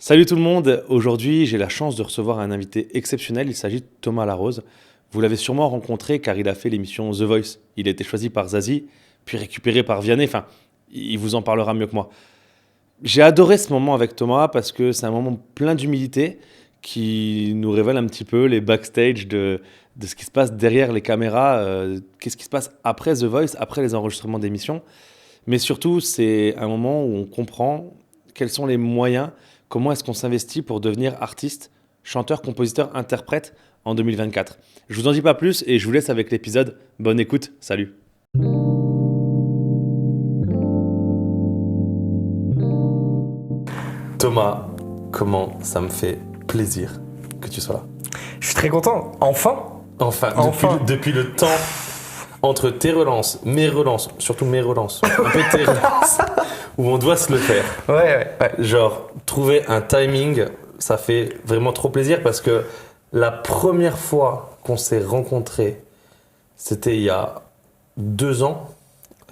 Salut tout le monde, aujourd'hui j'ai la chance de recevoir un invité exceptionnel, il s'agit de Thomas Larose. Vous l'avez sûrement rencontré car il a fait l'émission The Voice. Il a été choisi par Zazie, puis récupéré par Vianney, enfin, il vous en parlera mieux que moi. J'ai adoré ce moment avec Thomas parce que c'est un moment plein d'humilité qui nous révèle un petit peu les backstage de ce qui se passe derrière les caméras, qu'est-ce qui se passe après The Voice, après les enregistrements d'émissions. Mais surtout, c'est un moment où on comprend quels sont les moyens, comment est-ce qu'on s'investit pour devenir artiste, chanteur, compositeur, interprète en 2024. Je vous en dis pas plus et je vous laisse avec l'épisode. Bonne écoute, salut. Thomas, comment ça me fait plaisir que tu sois là. Je suis très content, enfin. Enfin. Depuis le temps entre tes relances, mes relances, surtout mes relances, un peu tes relances, où on doit se le faire. Ouais. Genre, trouver un timing, ça fait vraiment trop plaisir parce que la première fois qu'on s'est rencontrés, c'était il y a 2 ans.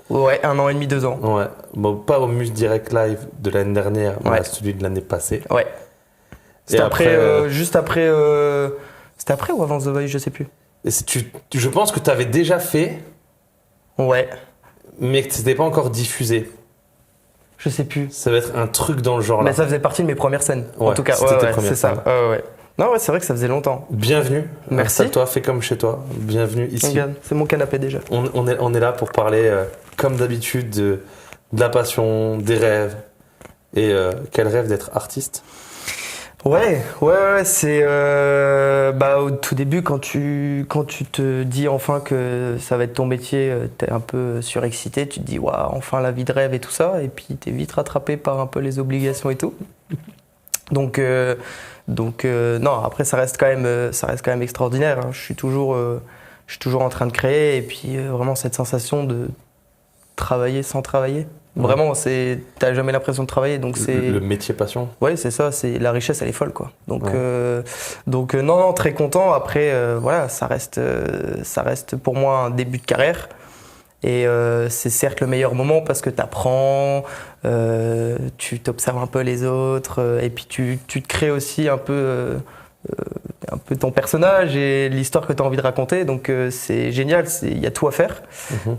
Ouais, 1 an et demi, 2 ans. Ouais, bon, pas au Muse Direct Live de l'année dernière, mais Ouais. à celui de l'année passée. Ouais. C'était Et après, juste après. C'était après ou avant The Voice, je sais plus. Je pense que tu avais déjà fait, Ouais, mais que c'était pas encore diffusé. je sais plus. Ça va être un truc dans le genre là. Mais ça faisait partie de mes premières scènes. En Ouais, tout cas, c'était tes ouais, premières c'est ça. scènes. Ouais. Non, ouais, c'est vrai que ça faisait longtemps. Bienvenue. Merci. Installe-toi, fais comme chez toi. Bienvenue ici. Regarde, c'est mon canapé déjà. On est là pour parler, comme d'habitude, de la passion, des rêves. Et quel rêve d'être artiste. Ouais, c'est au tout début quand tu te dis enfin que ça va être ton métier, t'es un peu surexcité, tu te dis waouh, enfin la vie de rêve et tout ça, et puis t'es vite rattrapé par un peu les obligations et tout. Donc non, après ça reste quand même extraordinaire, hein. Je suis toujours en train de créer, et puis vraiment cette sensation de travailler sans travailler. Vraiment, t'as jamais l'impression de travailler, donc c'est. Le métier passion. Ouais, c'est ça, c'est la richesse, elle est folle, quoi. Donc non, très content. Après, voilà, ça reste pour moi un début de carrière. Et c'est certes le meilleur moment parce que t'apprends, tu t'observes un peu les autres, et puis tu te crées aussi un peu ton personnage et l'histoire que tu as envie de raconter. Donc c'est génial, il y a tout à faire.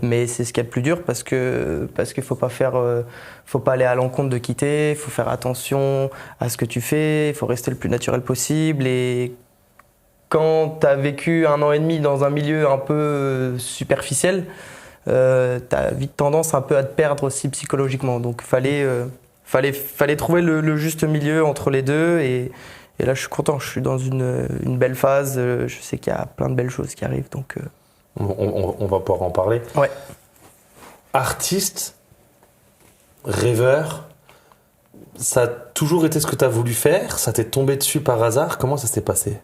Mais c'est ce qu'il y a de plus dur parce que faut pas aller à l'encontre de qui t'es, il faut faire attention à ce que tu fais, il faut rester le plus naturel possible. Et quand tu as vécu 1 an et demi dans un milieu un peu superficiel, tu as vite tendance un peu à te perdre aussi psychologiquement. Donc fallait trouver le juste milieu entre les deux. Et là, je suis content, je suis dans une belle phase, je sais qu'il y a plein de belles choses qui arrivent, donc... On va pouvoir en parler. Ouais. Artiste, rêveur, ça a toujours été ce que tu as voulu faire? Ça t'est tombé dessus par hasard? Comment ça s'est passé?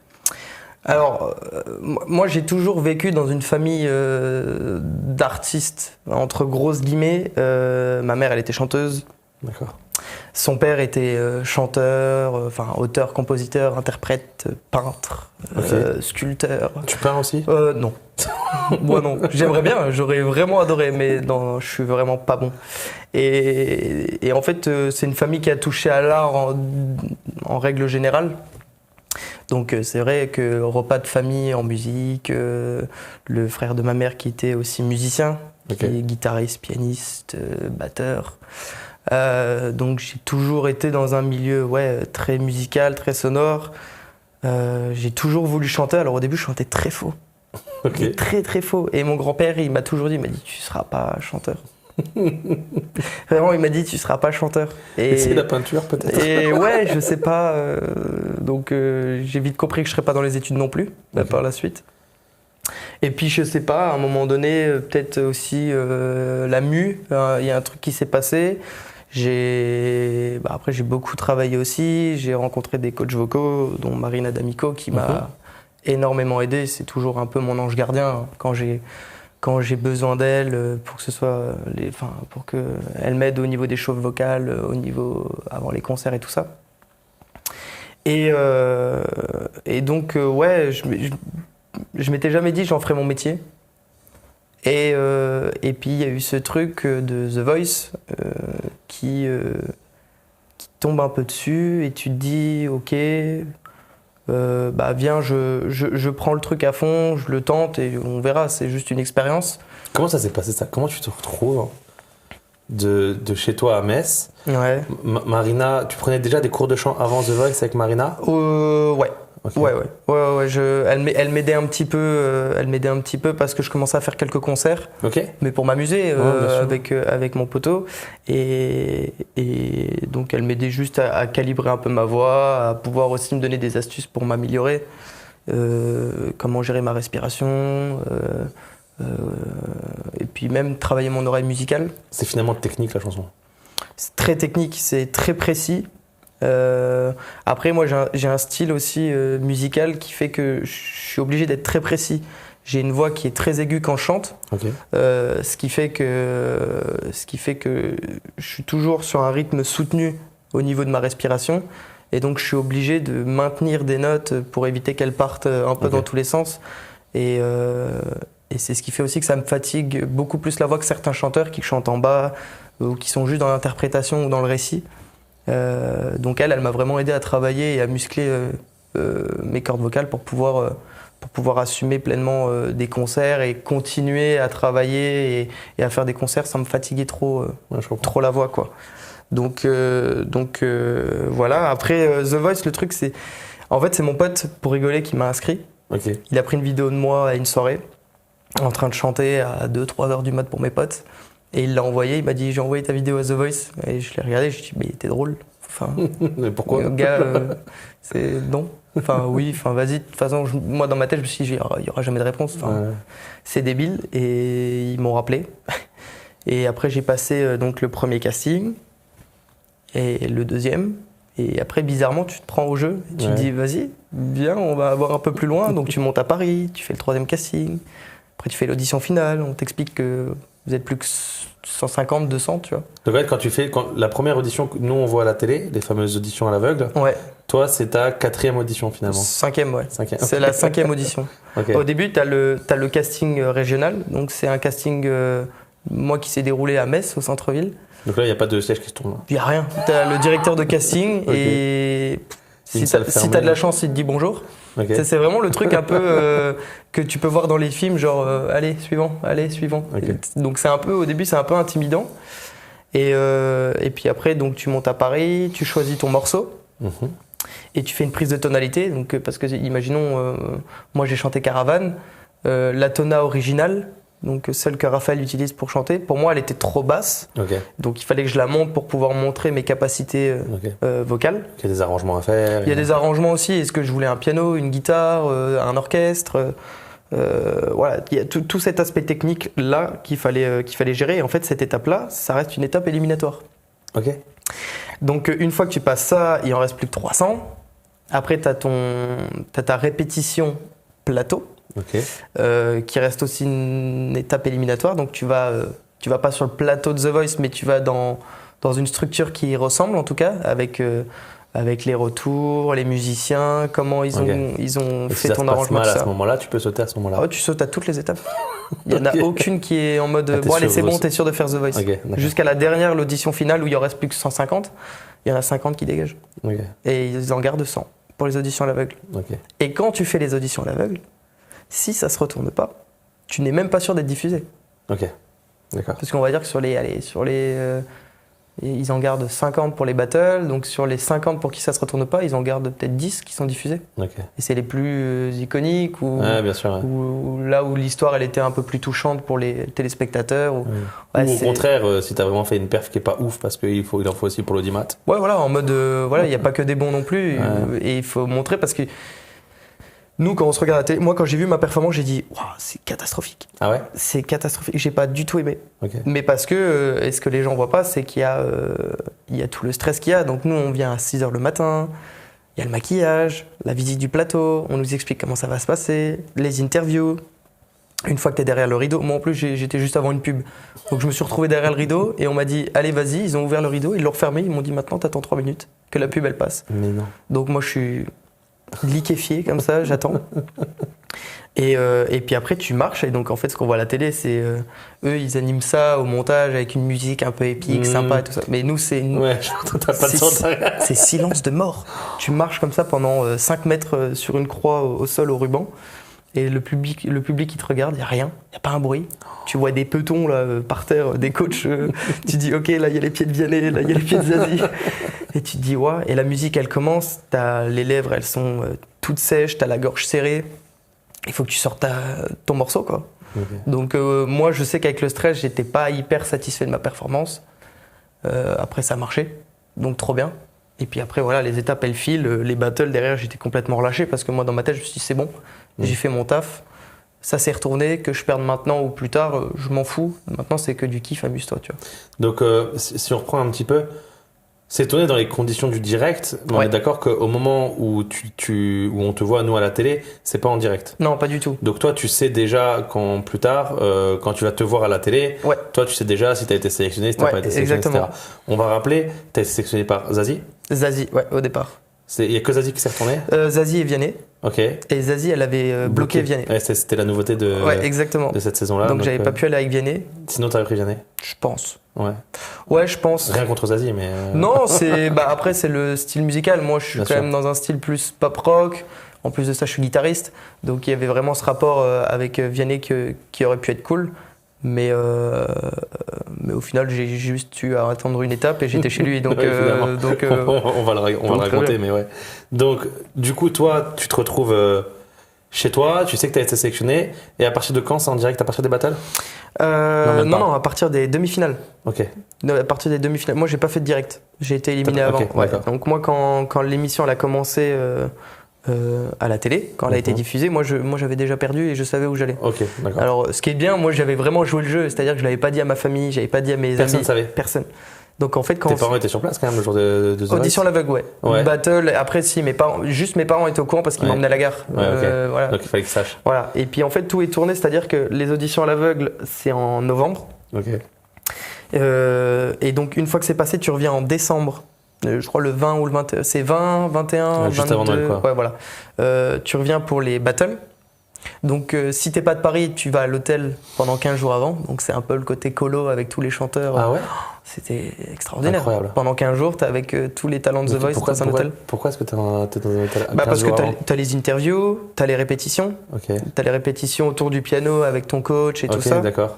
Alors, moi, j'ai toujours vécu dans une famille d'artistes, entre grosses guillemets. Ma mère, elle était chanteuse. D'accord. Son père était chanteur, auteur, compositeur, interprète, peintre, sculpteur. Tu peins aussi? Non. Moi non. J'aimerais bien, j'aurais vraiment adoré, mais non, je suis vraiment pas bon. Et en fait, c'est une famille qui a touché à l'art en règle générale. Donc c'est vrai que repas de famille en musique, le frère de ma mère qui était aussi musicien, qui est guitariste, pianiste, batteur. Donc j'ai toujours été dans un milieu très musical, très sonore. J'ai toujours voulu chanter. Alors au début je chantais très faux. Okay. Très très faux. Et mon grand-père il m'a toujours dit, il m'a dit tu seras pas chanteur. Vraiment il m'a dit tu seras pas chanteur. Et c'est la peinture peut-être. Et ouais je sais pas. Donc j'ai vite compris que je serais pas dans les études non plus par la suite. Et puis je sais pas, à un moment donné, peut-être aussi la mue, il y a un truc qui s'est passé. Après j'ai beaucoup travaillé aussi, j'ai rencontré des coachs vocaux, dont Marina D'Amico qui m'a énormément aidé. C'est toujours un peu mon ange gardien quand j'ai besoin d'elle pour que ce soit pour qu'elle m'aide au niveau des chauves vocales, avant les concerts et tout ça. Et donc je m'étais jamais dit j'en ferais mon métier. Et puis il y a eu ce truc de The Voice qui tombes un peu dessus et tu te dis ok, viens, je prends le truc à fond, je le tente et on verra, c'est juste une expérience. Comment ça s'est passé ça? Comment tu te retrouves de chez toi à Metz? Ouais. Marina, tu prenais déjà des cours de chant avant The Voice avec Marina? Ouais. Okay. Ouais. Elle m'aidait un petit peu parce que je commençais à faire quelques concerts, mais pour m'amuser avec mon poteau. Et donc elle m'aidait juste à calibrer un peu ma voix, à pouvoir aussi me donner des astuces pour m'améliorer, comment gérer ma respiration, et puis même travailler mon oreille musicale. C'est finalement technique la chanson? C'est très technique, c'est très précis. Après moi j'ai un style aussi musical qui fait que je suis obligé d'être très précis. J'ai une voix qui est très aiguë quand je chante, ce qui fait que je suis toujours sur un rythme soutenu au niveau de ma respiration et donc je suis obligé de maintenir des notes pour éviter qu'elles partent un peu dans tous les sens et c'est ce qui fait aussi que ça me fatigue beaucoup plus la voix que certains chanteurs qui chantent en bas ou qui sont juste dans l'interprétation ou dans le récit. Donc elle m'a vraiment aidé à travailler et à muscler mes cordes vocales pour pouvoir assumer pleinement des concerts et continuer à travailler et à faire des concerts sans me fatiguer trop la voix, quoi. Donc voilà. Après The Voice, le truc c'est mon pote pour rigoler qui m'a inscrit. Il a pris une vidéo de moi à une soirée en train de chanter à 2-3 heures du mat pour mes potes. Et il l'a envoyé, il m'a dit j'ai envoyé ta vidéo à The Voice et je l'ai regardé, je lui ai dit mais t'es drôle. Enfin, mais pourquoi le gars, c'est non. Enfin oui, enfin vas-y. De toute façon, moi dans ma tête je me suis dit il y aura jamais de réponse. Enfin, c'est débile et ils m'ont rappelé. Et après j'ai passé donc le premier casting et le deuxième. Et après bizarrement tu te prends au jeu, et tu te dis vas-y, viens, on va voir un peu plus loin. Donc tu montes à Paris, tu fais le troisième casting. Après tu fais l'audition finale, on t'explique que vous êtes plus que 150, 200, tu vois. Donc en fait, la première audition que nous on voit à la télé, les fameuses auditions à l'aveugle, toi c'est ta 4e audition finalement. 5e, ouais. C'est la 5e audition. Au début, t'as le casting régional, donc c'est un casting moi qui s'est déroulé à Metz, au centre-ville. Donc là, il n'y a pas de siège qui se tourne. Il n'y a rien. T'as le directeur de casting et si t'as de la chance, il te dit bonjour. C'est vraiment le truc un peu que tu peux voir dans les films, genre allez suivant. Donc c'est un peu, au début c'est un peu intimidant et puis après donc tu montes à Paris, tu choisis ton morceau et tu fais une prise de tonalité, donc parce que imaginons moi j'ai chanté Caravane, la tona originale, donc celle que Raphaël utilise pour chanter, pour moi elle était trop basse, donc il fallait que je la monte pour pouvoir montrer mes capacités vocales. Il y a des arrangements à faire. Il y a des arrangements aussi, est-ce que je voulais un piano, une guitare, un orchestre, voilà, il y a tout cet aspect technique là qu'il fallait gérer, et en fait cette étape là, ça reste une étape éliminatoire. Donc une fois que tu passes ça, il en reste plus que 300, après t'as ta répétition plateau. Qui reste aussi une étape éliminatoire, donc tu vas pas sur le plateau de The Voice, mais tu vas dans une structure qui ressemble en tout cas, avec les retours, les musiciens, comment ils ont fait ton arrangement. À ce moment-là, tu peux sauter à ce moment-là. Tu sautes à toutes les étapes. Il n'y en a aucune qui est en mode bon allez c'est bon, t'es sûr de faire The Voice. Jusqu'à la dernière, l'audition finale où il en reste plus que 150, il y en a 50 qui dégagent. Et ils en gardent 100 pour les auditions à l'aveugle. Et quand tu fais les auditions à l'aveugle, si ça se retourne pas, tu n'es même pas sûr d'être diffusé. D'accord. Parce qu'on va dire que ils en gardent 50 pour les battles, donc sur les 50 pour qui ça se retourne pas, ils en gardent peut-être 10 qui sont diffusés. Et c'est les plus iconiques ou là où l'histoire elle était un peu plus touchante pour les téléspectateurs. Ou au contraire, si tu as vraiment fait une perf qui est pas ouf parce qu'il en faut aussi pour l'audimat. En mode il n'y a pas que des bons non plus et il faut montrer parce que nous, quand on se regarde à la télé, moi, quand j'ai vu ma performance, j'ai dit waouh, c'est catastrophique. Ah ouais? C'est catastrophique. J'ai pas du tout aimé. Mais parce que, et ce que les gens voient pas, c'est qu'il y a tout le stress qu'il y a. Donc, nous, on vient à 6h le matin, il y a le maquillage, la visite du plateau, on nous explique comment ça va se passer, les interviews. Une fois que tu es derrière le rideau, moi en plus, j'étais juste avant une pub. Donc, je me suis retrouvé derrière le rideau et on m'a dit allez, vas-y. Ils ont ouvert le rideau, ils l'ont refermé, ils m'ont dit maintenant, t'attends 3 minutes que la pub elle passe. Mais non. Donc, moi, je suis liquéfié comme ça, j'attends. Et puis après, tu marches. Et donc, en fait, ce qu'on voit à la télé, c'est eux, ils animent ça au montage avec une musique un peu épique, sympa et tout ça. Mais nous, c'est silence de mort. Tu marches comme ça pendant 5 mètres sur une croix au sol, au ruban. Et le public, il te regarde, il n'y a rien, il n'y a pas un bruit. Tu vois des petons là, par terre, des coachs. Tu dis, ok, là, il y a les pieds de Vianney, là, il y a les pieds de Zazie. Et tu te dis, ouais. Et la musique, elle commence, les lèvres, elles sont toutes sèches, tu as la gorge serrée. Il faut que tu sortes ton morceau, quoi. Okay. Donc, moi, je sais qu'avec le stress, j'étais pas hyper satisfait de ma performance. Après, ça a marché, donc trop bien. Et puis après, voilà, les étapes, elles filent. Les battles, derrière, j'étais complètement relâché parce que moi, dans ma tête, je me suis dit, c'est bon, j'ai fait mon taf. Ça s'est retourné, que je perde maintenant ou plus tard, je m'en fous. Maintenant, c'est que du kiff, amuse-toi, tu vois. Donc, si on reprend un petit peu, c'est tourné dans les conditions du direct, mais on est d'accord qu'au moment où où on te voit, nous, à la télé, c'est pas en direct. Non, pas du tout. Donc toi, tu sais déjà plus tard, quand tu vas te voir à la télé, toi, tu sais déjà si tu as été sélectionné, si tu n'as pas été sélectionné, exactement. etc. On va rappeler, tu as été sélectionné par Zazie. Zazie, ouais, au départ. Il n'y a que Zazie qui s'est retourné Zazie et Vianney. Ok. Et Zazie, elle avait bloqué Vianney. Ouais, c'était la nouveauté de cette saison-là. Donc j'avais pas pu aller avec Vianney. Sinon, tu aurais pris Vianney. Je pense. Ouais, je pense. Rien contre Zazie, mais. Non, après, c'est le style musical. Moi, je suis quand même dans un style plus pop rock. En plus de ça, je suis guitariste. Donc il y avait vraiment ce rapport avec Vianney qui aurait pu être cool. Mais au final, j'ai juste eu à attendre une étape et j'étais chez lui. Donc, on va le raconter, mais ouais. Donc, du coup, toi, tu te retrouves chez toi, tu sais que tu as été sélectionné. Et à partir de quand c'est en direct? À partir des battles? Non, à partir des demi-finales. Ok. À partir des demi-finales. Moi, j'ai pas fait de direct. J'ai été éliminé avant. Donc, moi, quand l'émission elle a commencé à la télé, quand elle a été diffusée, moi j'avais déjà perdu et je savais où j'allais. Ok, d'accord. Alors, ce qui est bien, moi j'avais vraiment joué le jeu, c'est-à-dire que je l'avais pas dit à ma famille, j'avais pas dit à mes amis. Personne savait. Personne. Donc en fait, quand tes parents étaient sur place quand même le jour de The Voice? Audition à l'aveugle, ouais. Battle. Après, si mes parents étaient au courant parce qu'ils m'emmenaient à la gare. Voilà. Donc il fallait qu'ils sachent. Voilà. Et puis en fait, tout est tourné, c'est-à-dire que les auditions à l'aveugle, c'est en novembre. Ok. Et donc une fois que c'est passé, tu reviens en décembre. Je crois le 20 ou le 21, c'est 20, 21, juste 22. Avant Noël, quoi. Ouais, voilà. Tu reviens pour les battles. Donc si t'es pas de Paris, tu vas à l'hôtel pendant 15 jours avant. Donc c'est un peu le côté colo avec tous les chanteurs. Ah ouais? C'était extraordinaire. Incroyable. Pendant 15 jours, t'es avec tous les talents de The Voice dans un hôtel. Pourquoi est-ce que t'es dans un hôtel? Parce que t'as les interviews, t'as les répétitions. T'as les répétitions autour du piano avec ton coach et tout ça. D'accord.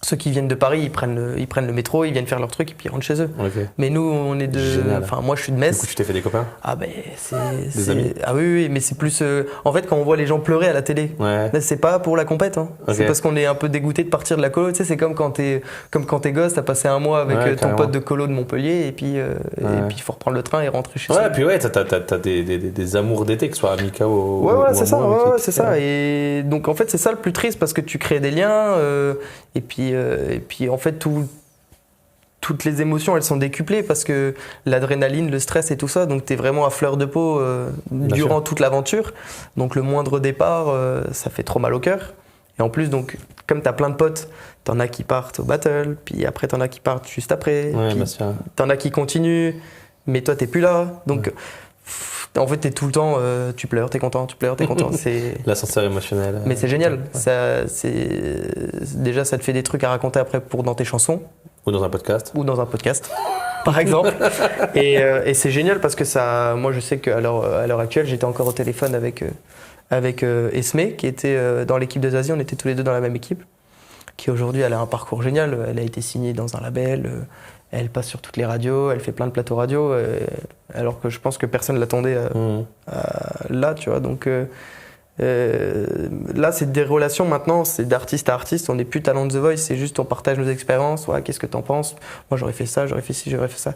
Ceux qui viennent de Paris, ils prennent le métro, ils viennent faire leur truc et puis ils rentrent chez eux. Mais nous, on est de. Enfin, moi, je suis de Metz. Du coup, tu t'es fait des copains? Ah ben, des amis. Ah oui, mais c'est plus. En fait, quand on voit les gens pleurer à la télé, c'est pas pour la compète. Hein. C'est parce qu'on est un peu dégoûté de partir de la colo. Tu sais, c'est comme quand t'es gosse, t'as passé un mois avec ton pote de colo de Montpellier et puis il faut reprendre le train et rentrer chez soi. Ouais, puis t'as des amours d'été, que ce soit amica ou. Ouais, c'est ça. Ouais, c'est ça. Et donc en fait, c'est ça le plus triste parce que tu crées des liens et puis en fait toutes les émotions elles sont décuplées parce que l'adrénaline, le stress et tout ça, donc t'es vraiment à fleur de peau durant toute l'aventure. Donc le moindre départ, ça fait trop mal au cœur. Et en plus, donc comme t'as plein de potes, t'en as qui partent au battle, puis après t'en as qui partent juste après, puis t'en as qui continuent, mais toi t'es plus là. Donc en fait, t'es tout le temps, tu pleures, t'es content, tu pleures, t'es content. C'est l'ascenseur émotionnel. Mais c'est génial. Déjà, ça te fait des trucs à raconter après dans tes chansons. Ou dans un podcast. Par exemple. Et c'est génial parce que ça. Moi, je sais qu'à l'heure actuelle, j'étais encore au téléphone avec Esme, qui était dans l'équipe de Zazie. On était tous les deux dans la même équipe. Qui aujourd'hui, elle a un parcours génial. Elle a été signée dans un label. Elle passe sur toutes les radios, elle fait plein de plateaux radio, alors que je pense que personne ne l'attendait là, tu vois. Donc là, c'est des relations maintenant, c'est d'artiste à artiste. On n'est plus talent de The Voice, c'est juste on partage nos expériences. Ouais, qu'est-ce que t'en penses? Moi, j'aurais fait ça, j'aurais fait ci, j'aurais fait ça.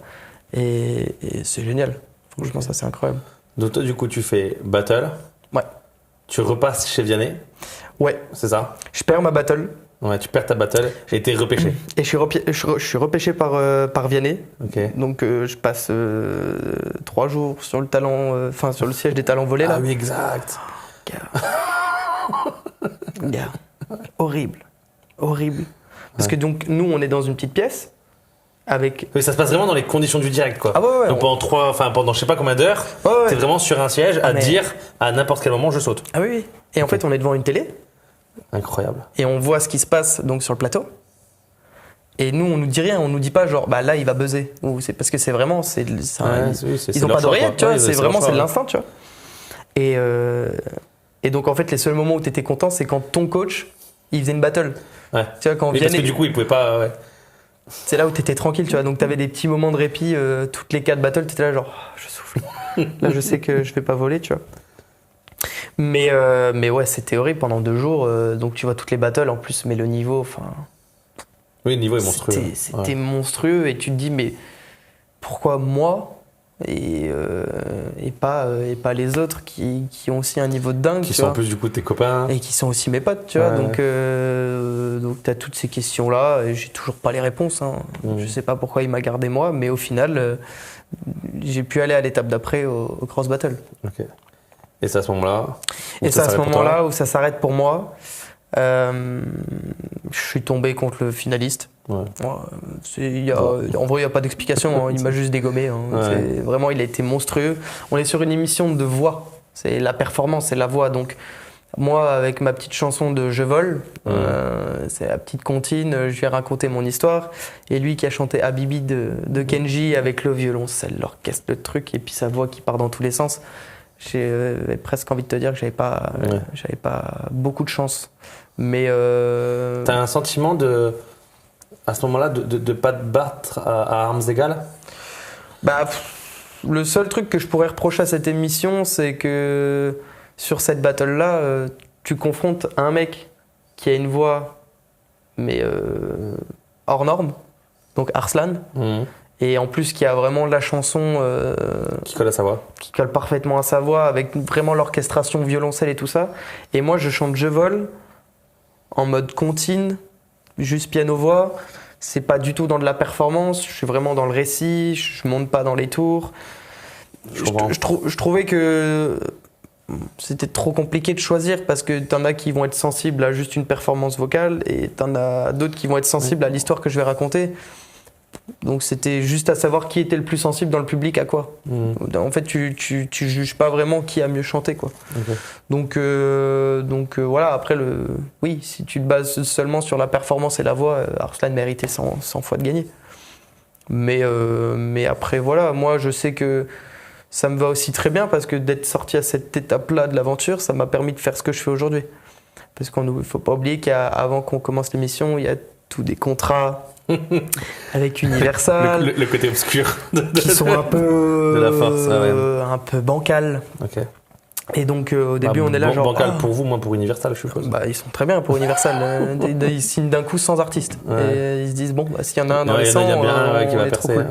Et c'est génial. Franchement, ça, c'est incroyable. Donc toi, du coup, tu fais battle. Ouais. Tu repasses chez Vianney. Ouais. C'est ça? Je perds ma battle. Ouais, tu perds ta battle et t'es repêché. Et je suis repêché par Vianney. Donc je passe 3 jours sur sur le siège des talents volés là. Ah oui, exact. Gars. Horrible. Parce que donc nous on est dans une petite pièce Oui, ça se passe vraiment dans les conditions du direct, quoi. Ah ouais, Donc pendant je sais pas combien d'heures, t'es vraiment sur un siège à dire à n'importe quel moment je saute. Ah oui. Et en fait, on est devant une télé. Incroyable. Et on voit ce qui se passe donc sur le plateau. Et nous, on nous dit rien, on nous dit pas genre là il va buzzer. Ou c'est parce que c'est vraiment ils ont pas d'oreillette, tu vois. C'est de l'instinct, tu vois. Et donc en fait, les seuls moments où t'étais content, c'est quand ton coach il faisait une battle. Ouais. Tu vois quand parce que du coup, il pouvait pas. Ouais. C'est là où t'étais tranquille, tu vois. Donc t'avais des petits moments de répit toutes les 4 battles, t'étais là genre je souffle. Là, je sais que je vais pas voler, tu vois. Mais ouais, c'était horrible pendant 2 jours. Donc tu vois toutes les battles en plus, mais le niveau, enfin. Oui, le niveau est monstrueux. C'était monstrueux et tu te dis mais pourquoi moi et pas les autres qui ont aussi un niveau de dingue, qui sont en plus du coup tes copains et qui sont aussi mes potes, tu vois. Donc t'as toutes ces questions là et j'ai toujours pas les réponses. Je sais pas pourquoi il m'a gardé moi, mais au final j'ai pu aller à l'étape d'après au cross battle. Ok. Et c'est à ce moment-là. Et c'est à ce moment-là où ça s'arrête pour moi. Je suis tombé contre le finaliste. Ouais. En vrai, il n'y a pas d'explication. Il m'a juste dégommé. Vraiment, il a été monstrueux. On est sur une émission de voix. C'est la performance, c'est la voix. Donc, moi, avec ma petite chanson de Je vole, c'est la petite comptine, je lui ai raconté mon histoire. Et lui qui a chanté Habibi de Kenji avec le violoncelle, l'orchestre, le truc, et puis sa voix qui part dans tous les sens. J'ai presque envie de te dire que j'avais pas beaucoup de chance. Mais t'as un sentiment à ce moment-là de pas te battre à armes égales? Le seul truc que je pourrais reprocher à cette émission, c'est que sur cette battle-là, tu confrontes un mec qui a une voix mais hors norme, donc Arslan. Et en plus, qui a vraiment la chanson qui colle à sa voix. Qui colle parfaitement à sa voix, avec vraiment l'orchestration violoncelle et tout ça. Et moi, je chante Je vole en mode comptine, juste piano-voix. C'est pas du tout dans de la performance, je suis vraiment dans le récit, je monte pas dans les tours. Je trouvais que c'était trop compliqué de choisir parce que t'en as qui vont être sensibles à juste une performance vocale et t'en as d'autres qui vont être sensibles à l'histoire que je vais raconter. Donc c'était juste à savoir qui était le plus sensible dans le public à quoi. En fait, tu juges pas vraiment qui a mieux chanté, quoi. Donc voilà, après, oui, si tu te bases seulement sur la performance et la voix, Arslan méritait 100 fois de gagner. Mais après, voilà, moi je sais que ça me va aussi très bien parce que d'être sorti à cette étape-là de l'aventure, ça m'a permis de faire ce que je fais aujourd'hui. Parce qu'il ne faut pas oublier qu'avant qu'on commence l'émission, il y a tous des contrats avec Universal, le côté obscur qui sont un peu de la force, un peu bancal. Ok. Et donc au début on est là genre bancal pour vous, moins pour Universal, je suppose. Ils sont très bien pour Universal. Ils signent d'un coup 100 artistes et ils se disent s'il y en a un dans les 100, il y en a bien qui va on est trop cool.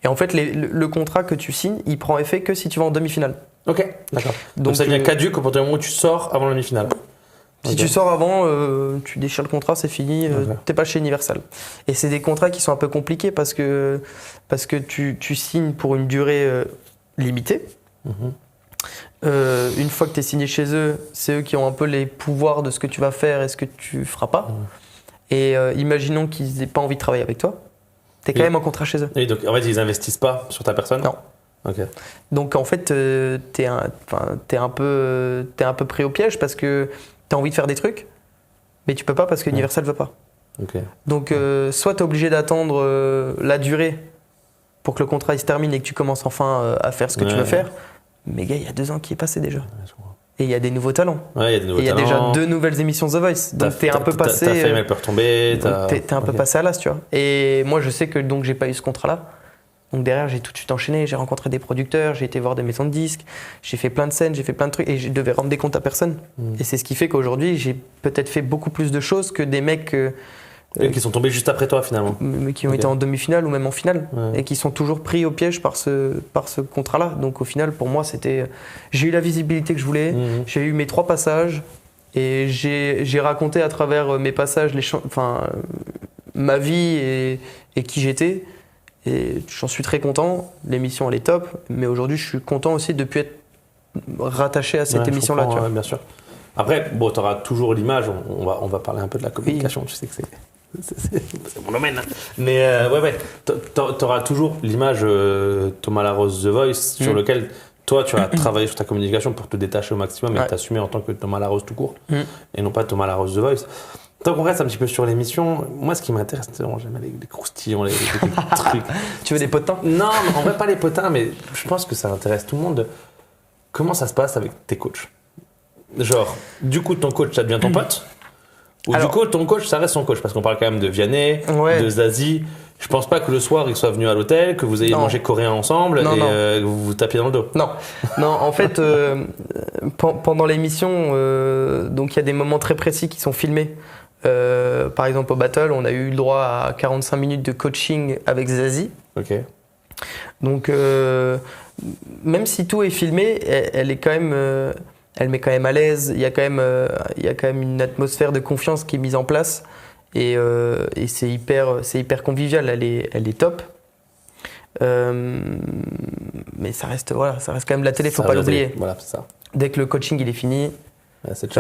Et en fait le contrat que tu signes, il prend effet que si tu vas en demi-finale. Ok, d'accord. Donc ça devient caduque au moment où tu sors avant la demi-finale. Si tu sors avant, tu déchires le contrat, c'est fini, t'es pas chez Universal. Et c'est des contrats qui sont un peu compliqués parce que tu signes pour une durée limitée. Une fois que tu es signé chez eux, c'est eux qui ont un peu les pouvoirs de ce que tu vas faire et ce que tu feras pas. Et imaginons qu'ils n'aient pas envie de travailler avec toi, tu es quand même en contrat chez eux. Et donc en fait, ils investissent pas sur ta personne? Non. Okay. Donc en fait, t'es un peu pris au piège parce que tu as envie de faire des trucs, mais tu peux pas parce que Universal veut pas. Okay. Donc soit tu es obligé d'attendre la durée pour que le contrat il se termine et que tu commences enfin à faire ce que tu veux faire. Mais gars, il y a 2 ans qui est passé déjà. Et il y a des nouveaux talents. Ouais, il y a des nouveaux talents. Et il y a déjà 2 nouvelles émissions The Voice. Donc t'es un peu passé. Ta fame, elle peut retomber. T'es un peu passé à l'as, tu vois. Et moi, je sais que donc j'ai pas eu ce contrat-là. Donc derrière, j'ai tout de suite enchaîné. J'ai rencontré des producteurs, j'ai été voir des maisons de disques, j'ai fait plein de scènes, j'ai fait plein de trucs et je devais rendre des comptes à personne. Et c'est ce qui fait qu'aujourd'hui, j'ai peut-être fait beaucoup plus de choses que des mecs qui sont tombés juste après toi finalement. Mais qui ont été en demi-finale ou même en finale et qui sont toujours pris au piège par ce contrat-là. Donc au final, pour moi, j'ai eu la visibilité que je voulais, j'ai eu mes 3 passages et j'ai raconté à travers mes passages ma vie et qui j'étais. Et j'en suis très content, l'émission elle est top, mais aujourd'hui je suis content aussi de ne plus être rattaché à cette émission-là. Tu vois. Bien sûr. Après, tu auras toujours l'image, on va parler un peu de la communication, tu sais que c'est C'est mon domaine. Mais ouais, t'auras toujours l'image Thomas Larose The Voice sur lequel toi tu as travaillé sur ta communication pour te détacher au maximum et t'assumer en tant que Thomas Larose tout court et non pas Thomas Larose The Voice. Tant qu'on reste un petit peu sur l'émission, moi ce qui m'intéresse, c'est vraiment j'aime les croustillons, les trucs. Tu veux des potins? Non, en vrai pas les potins, mais je pense que ça intéresse tout le monde. Comment ça se passe avec tes coachs? Genre, du coup ton coach ça devient ton pote? Ou alors, du coup, ton coach, ça reste son coach, parce qu'on parle quand même de Vianney, de Zazie. Je pense pas que le soir, il soit venu à l'hôtel, que vous ayez mangé coréen ensemble que vous vous tapiez dans le dos. Non, en fait, pendant l'émission, donc il y a des moments très précis qui sont filmés. Par exemple, au battle, on a eu le droit à 45 minutes de coaching avec Zazie. Ok. Donc, même si tout est filmé, elle est quand même... elle met quand même à l'aise, il y a quand même une atmosphère de confiance qui est mise en place et c'est hyper convivial, elle est top. Mais ça reste quand même la télé, faut pas l'oublier. Voilà, c'est ça. Dès que le coaching il est fini, c'est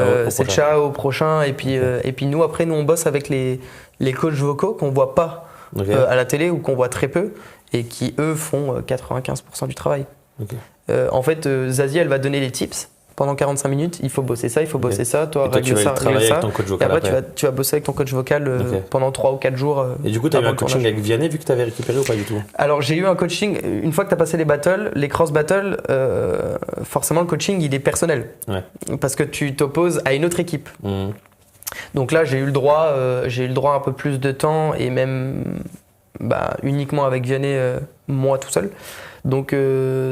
ciao au prochain et puis nous après on bosse avec les coachs vocaux qu'on voit pas à la télé ou qu'on voit très peu et qui eux font 95% du travail. En fait, Zazie elle va donner les tips. Pendant 45 minutes, il faut bosser ça, toi règle ça, règle ça. Avec ton coach vocal et après, tu vas bosser avec ton coach vocal pendant 3 ou 4 jours. Et du coup, tu as eu un coaching avec Vianney vu que tu avais récupéré ou pas du tout? Alors, j'ai eu un coaching, une fois que tu as passé les battles, les cross battles, forcément le coaching il est personnel. Parce que tu t'opposes à une autre équipe. Donc là, j'ai eu le droit un peu plus de temps et même uniquement avec Vianney, moi tout seul. Donc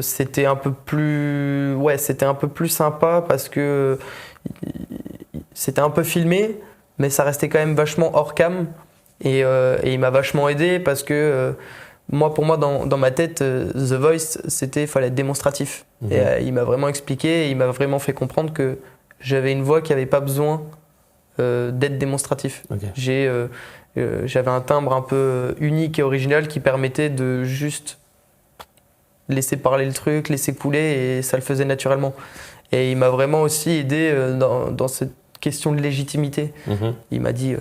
c'était un peu plus sympa parce que c'était un peu filmé, mais ça restait quand même vachement hors cam et il m'a vachement aidé parce que pour moi dans ma tête The Voice fallait être démonstratif et il m'a vraiment expliqué, il m'a vraiment fait comprendre que j'avais une voix qui avait pas besoin d'être démonstratif. J'avais un timbre un peu unique et original qui permettait de juste laisser parler le truc, laisser couler et ça le faisait naturellement. Et il m'a vraiment aussi aidé dans cette question de légitimité. Il m'a dit,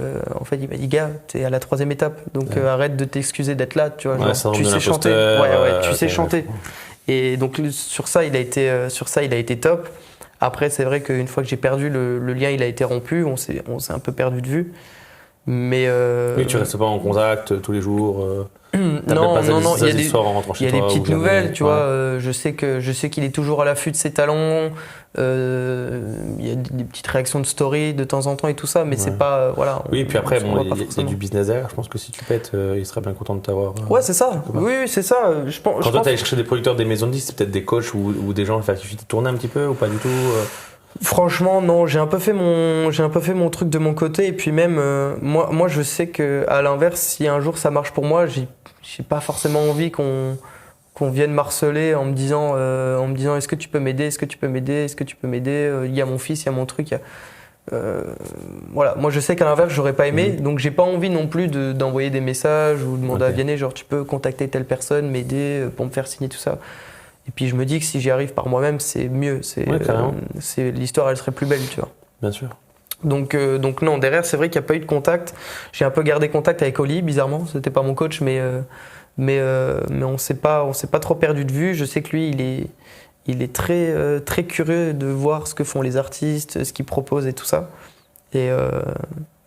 gars, t'es à la 3e étape, donc arrête de t'excuser d'être là, tu vois. Genre, tu sais chanter. Tu sais chanter. Et donc sur ça, il a été top. Après, c'est vrai qu'une fois que j'ai perdu, le lien il a été rompu, on s'est un peu perdu de vue. Mais oui, tu restes pas en contact tous les jours. Non, il y a des petites nouvelles, jamais, tu vois. Je sais qu'il est toujours à l'affût de ses talents. Il y a des petites réactions de story de temps en temps et tout ça, mais c'est pas oui, puis après, il y a du business derrière. Je pense que si tu pètes, il serait bien content de t'avoir. Ouais, c'est ça. Oui, c'est ça. Quand toi, t'allais chercher des producteurs, des maisons de disques, c'est peut-être des coachs ou des gens qui te tourner un petit peu ou pas du tout. Franchement, non, j'ai un peu fait mon truc de mon côté et puis même moi je sais que à l'inverse, si un jour ça marche pour moi, j'ai pas forcément envie qu'on vienne m'harceler en me disant est-ce que tu peux m'aider, il y a mon fils, il y a mon truc, moi je sais qu'à l'inverse j'aurais pas aimé, donc j'ai pas envie non plus d'envoyer des messages ou demander à Vianney genre tu peux contacter telle personne, m'aider pour me faire signer tout ça. Et puis je me dis que si j'y arrive par moi-même, c'est mieux. L'histoire, elle serait plus belle, tu vois. Bien sûr. Donc non, derrière, c'est vrai qu'il n'y a pas eu de contact. J'ai un peu gardé contact avec Oli, bizarrement. C'était pas mon coach, mais on s'est pas trop perdu de vue. Je sais que lui, il est très, très curieux de voir ce que font les artistes, ce qu'ils proposent et tout ça. Et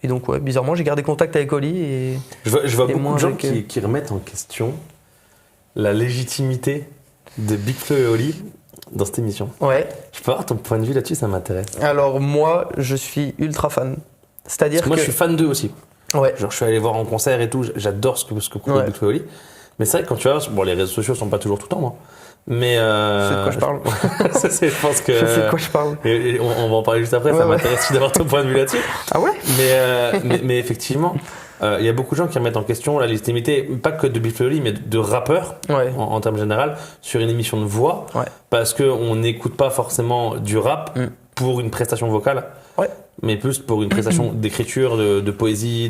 donc, ouais, bizarrement, j'ai gardé contact avec Oli. Et je vois beaucoup de gens qui remettent en question la légitimité de Big Flo et Oli dans cette émission. Ouais. Je peux avoir ton point de vue là-dessus, ça m'intéresse. Alors moi, je suis ultra fan. C'est-à-dire que moi, je suis fan d'eux aussi. Ouais. Genre, je suis allé voir en concert et tout. J'adore ce que propose Big Flo et Oli. Mais c'est vrai que quand tu vois, les réseaux sociaux sont pas toujours tout tendre. Mais je sais de quoi je parle. je pense que. Je sais de quoi je parle. Et on va en parler juste après. Ça m'intéresse aussi d'avoir ton point de vue là-dessus. Ah ouais. Mais effectivement. Il y a beaucoup de gens qui remettent en question la légitimité, pas que de Big Flo et Oli, mais de rappeurs en termes général, sur une émission de voix, parce qu'on n'écoute pas forcément du rap pour une prestation vocale, mais plus pour une prestation d'écriture, de poésie.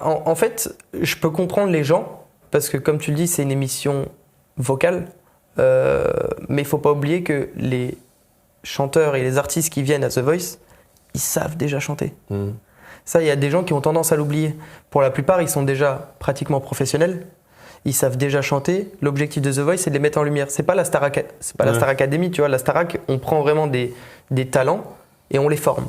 En fait, je peux comprendre les gens, parce que comme tu le dis, c'est une émission vocale, mais il ne faut pas oublier que les chanteurs et les artistes qui viennent à The Voice, ils savent déjà chanter. Ça, il y a des gens qui ont tendance à l'oublier. Pour la plupart, ils sont déjà pratiquement professionnels. Ils savent déjà chanter. L'objectif de The Voice, c'est de les mettre en lumière. C'est pas la Star Academy, tu vois. La Starac, on prend vraiment des talents et on les forme.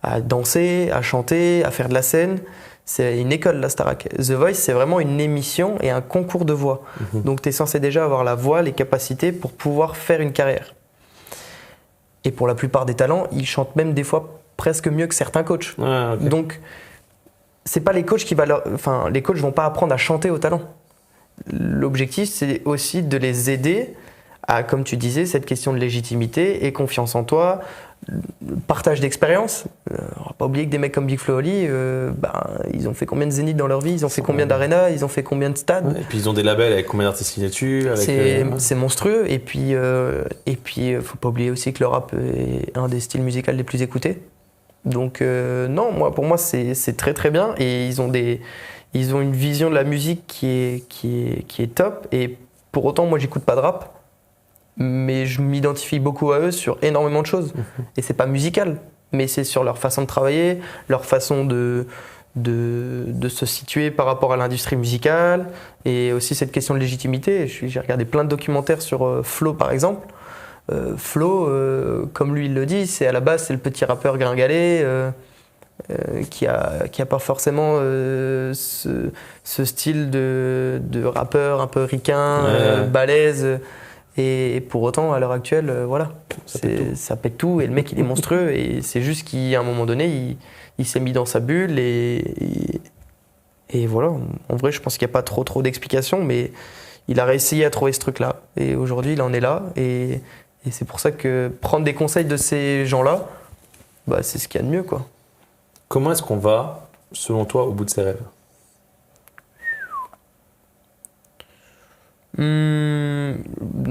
À danser, à chanter, à faire de la scène. C'est une école, la Starac. The Voice, c'est vraiment une émission et un concours de voix. Donc, tu es censé déjà avoir la voix, les capacités pour pouvoir faire une carrière. Et pour la plupart des talents, ils chantent même des fois presque mieux que certains coachs. Okay. Donc, c'est pas les coachs les coachs vont pas apprendre à chanter aux talents. L'objectif, c'est aussi de les aider à, comme tu disais, cette question de légitimité et confiance en toi, partage d'expérience. On va pas oublier que des mecs comme Big Flo et Oli, ils ont fait combien de zéniths dans leur vie, ils ont fait combien d'arénas, ils ont fait combien de stades. Et puis ils ont des labels avec combien d'artistes signés dessus. C'est monstrueux. Et puis, faut pas oublier aussi que le rap est un des styles musicaux les plus écoutés. Donc non, pour moi, c'est très très bien. Et ils ont une vision de la musique qui est top. Et pour autant, moi, j'écoute pas de rap. Mais je m'identifie beaucoup à eux sur énormément de choses. Et c'est pas musical, mais c'est sur leur façon de travailler, leur façon de se situer par rapport à l'industrie musicale, et aussi cette question de légitimité. J'ai regardé plein de documentaires sur Flo, par exemple. Flo, comme lui il le dit, à la base c'est le petit rappeur gringalet qui a pas forcément ce style de rappeur un peu ricain, balèze. Et pour autant, à l'heure actuelle, ça pète tout. Et le mec, il est monstrueux. Et c'est juste qu'à un moment donné, il s'est mis dans sa bulle. Et voilà. En vrai, je pense qu'il n'y a pas trop d'explications. Mais il a réussi à trouver ce truc-là. Et aujourd'hui, il en est là. Et c'est pour ça que prendre des conseils de ces gens-là, c'est ce qu'il y a de mieux, quoi. Comment est-ce qu'on va, selon toi, au bout de ses rêves ?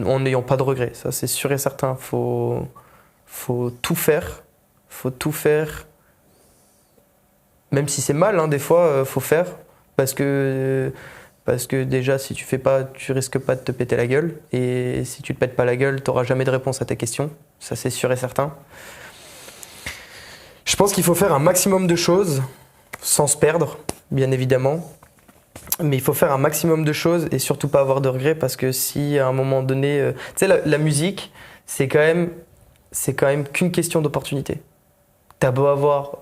En n'ayant pas de regrets, ça c'est sûr et certain. Faut tout faire. Faut tout faire. Même si c'est mal, des fois, faut faire. Parce que déjà, si tu fais pas, tu risques pas de te péter la gueule. Et si tu te pètes pas la gueule, t'auras jamais de réponse à ta question. Ça c'est sûr et certain. Je pense qu'il faut faire un maximum de choses sans se perdre, bien évidemment. Mais il faut faire un maximum de choses et surtout pas avoir de regrets, parce que si à un moment donné... tu sais, la musique, c'est quand même qu'une question d'opportunité. T'as beau avoir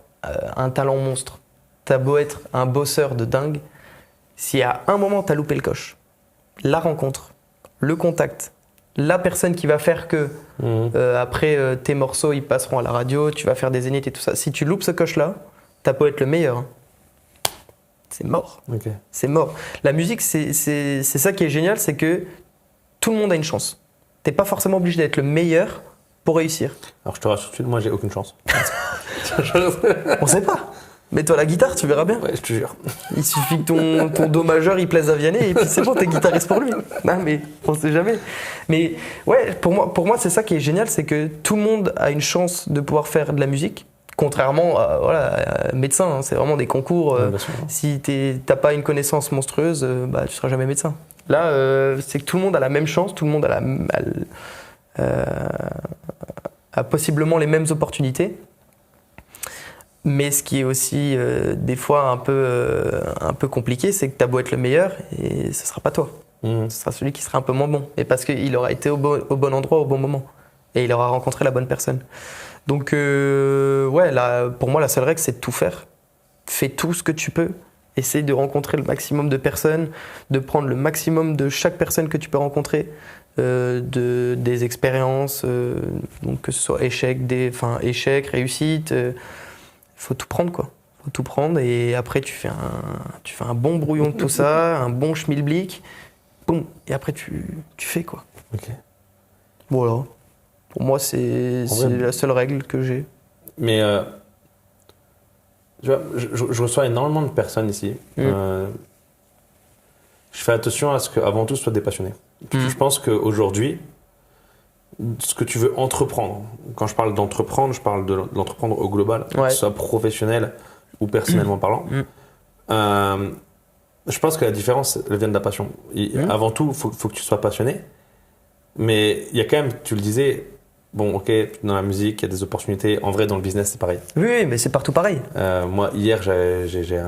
un talent monstre, t'as beau être un bosseur de dingue, si à un moment t'as loupé le coche, la rencontre, le contact, la personne qui va faire que après tes morceaux ils passeront à la radio, tu vas faire des zéniths et tout ça, si tu loupes ce coche-là, t'as beau être le meilleur, c'est mort. Okay. C'est mort. La musique, c'est ça qui est génial, c'est que tout le monde a une chance. T'es pas forcément obligé d'être le meilleur pour réussir. Alors je te rassure tout de suite, moi j'ai aucune chance. On sait pas. Mets-toi la guitare, tu verras bien. Ouais, je te jure. Il suffit que ton do majeur il plaise à Vianney et puis c'est bon, t'es guitariste pour lui. Non mais on sait jamais. Mais ouais, pour moi c'est ça qui est génial, c'est que tout le monde a une chance de pouvoir faire de la musique. Contrairement à médecin, c'est vraiment des concours. Si t'as pas une connaissance monstrueuse, tu seras jamais médecin. Là, c'est que tout le monde a la même chance, tout le monde a possiblement les mêmes opportunités. Mais ce qui est aussi des fois un peu compliqué, c'est que t'as beau être le meilleur et ce sera pas toi. Ce sera celui qui sera un peu moins bon. Et parce qu'il aura été au bon endroit au bon moment. Et il aura rencontré la bonne personne. Donc, pour moi, la seule règle, c'est de tout faire. Fais tout ce que tu peux. Essaye de rencontrer le maximum de personnes, de prendre le maximum de chaque personne que tu peux rencontrer, des expériences, donc que ce soit échec, réussite. Faut tout prendre, quoi. Faut tout prendre et après, tu fais un bon brouillon de tout ça, un bon schmilblick, boum, et après, tu fais, quoi. Ok. Voilà. Pour moi, c'est la seule règle que j'ai. Mais tu vois, je reçois énormément de personnes ici. Je fais attention à ce qu'avant tout, ce soit des passionnés. Je pense qu'aujourd'hui, ce que tu veux entreprendre, quand je parle d'entreprendre, je parle de l'entreprendre au global, que ce soit professionnel ou personnellement parlant. Je pense que la différence, elle vient de la passion. Avant tout, il faut que tu sois passionné. Mais il y a quand même, tu le disais, bon, ok, dans la musique, il y a des opportunités. En vrai, dans le business, c'est pareil. Oui, mais c'est partout pareil. Moi, hier, j'ai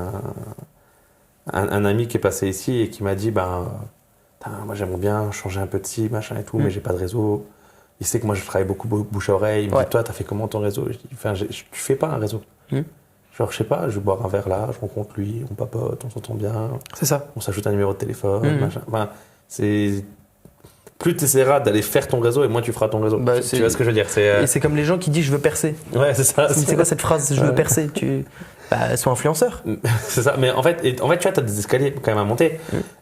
un ami qui est passé ici et qui m'a dit, moi, j'aimerais bien changer un peu de ci, machin et tout, mais j'ai pas de réseau. Il sait que moi, je travaille beaucoup bouche à oreille. Il me dit, toi, t'as fait comment ton réseau? Je dis, tu fais pas un réseau. Genre, je sais pas, je vais boire un verre là, je rencontre lui, on papote, on s'entend bien. C'est ça. On s'ajoute un numéro de téléphone, machin. C'est... Plus tu essaieras d'aller faire ton réseau et moins tu feras ton réseau. Tu vois ce que je veux dire? Et c'est comme les gens qui disent je veux percer. Ouais, c'est ça. C'est quoi cette phrase, je veux percer? Sois influenceur. C'est ça. Mais en fait, tu vois, tu as des escaliers quand même à monter.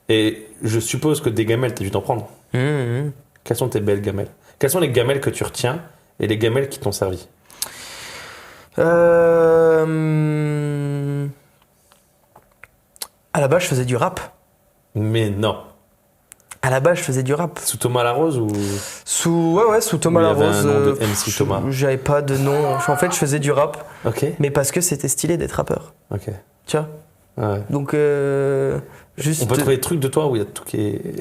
Et je suppose que des gamelles, tu as dû t'en prendre. Quelles sont tes belles gamelles? Quelles sont les gamelles que tu retiens et les gamelles qui t'ont servi? À la base, je faisais du rap. Mais non. À la base, je faisais du rap. Sous Thomas Larose ou sous Thomas Larose. Il y avait un nom de MC Thomas. J'avais pas de nom. En fait, je faisais du rap. Ok. Mais parce que c'était stylé d'être rappeur. Ok. Tu vois. Ouais. Donc, juste. On peut trouver des trucs de toi où il y a tout qui est.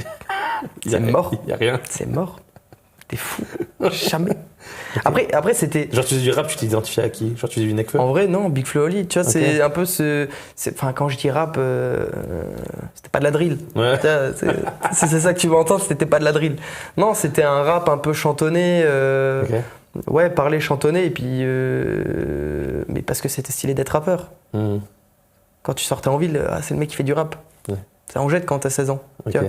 C'est mort. Il y a rien. C'est mort. T'es fou. Jamais. Okay. Après, c'était. Genre, tu faisais du rap, tu t'identifiais à qui? Genre, tu faisais du Nekfeu? En vrai, non, Big Flo Oli. Tu vois, c'est un peu Enfin, quand je dis rap, c'était pas de la drill. Ouais. C'est ça que tu veux entendre, c'était pas de la drill. Non, c'était un rap un peu chantonné. Okay. Ouais, parler, chantonner, et puis. Mais parce que c'était stylé d'être rappeur. Quand tu sortais en ville, c'est le mec qui fait du rap. Ouais. Ça en jette quand t'as 16 ans. Okay. Tu vois.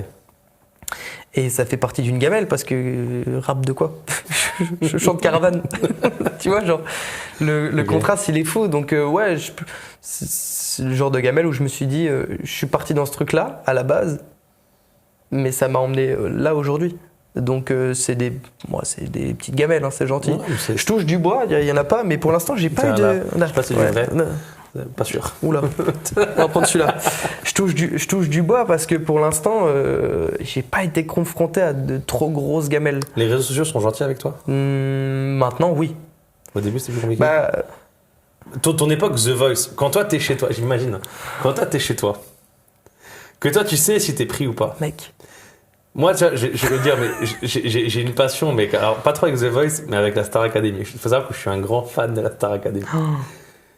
Et ça fait partie d'une gamelle parce que rap de quoi? Je chante Caravane. Tu vois, genre, le contraste il est fou. Donc, ouais, c'est le genre de gamelle où je me suis dit, je suis parti dans ce truc-là à la base, mais ça m'a emmené là aujourd'hui. Donc, c'est des petites gamelles, hein, c'est gentil. Ouais, je touche du bois, il y en a pas, mais pour l'instant, j'ai pas eu de. Je sais pas si c'est du vrai. Pas sûr. Oula, on va prendre celui-là. Je touche du bois parce que pour l'instant, j'ai pas été confronté à de trop grosses gamelles. Les réseaux sociaux sont gentils avec toi? Maintenant, oui. Au début, c'était plus compliqué. Ton époque The Voice, quand toi t'es chez toi, j'imagine, quand toi t'es chez toi, que toi tu sais si t'es pris ou pas. Mec. Moi, tu vois, je veux dire, mais j'ai une passion, mais alors pas trop avec The Voice, mais avec la Star Academy. Il faut savoir que je suis un grand fan de la Star Academy. Oh.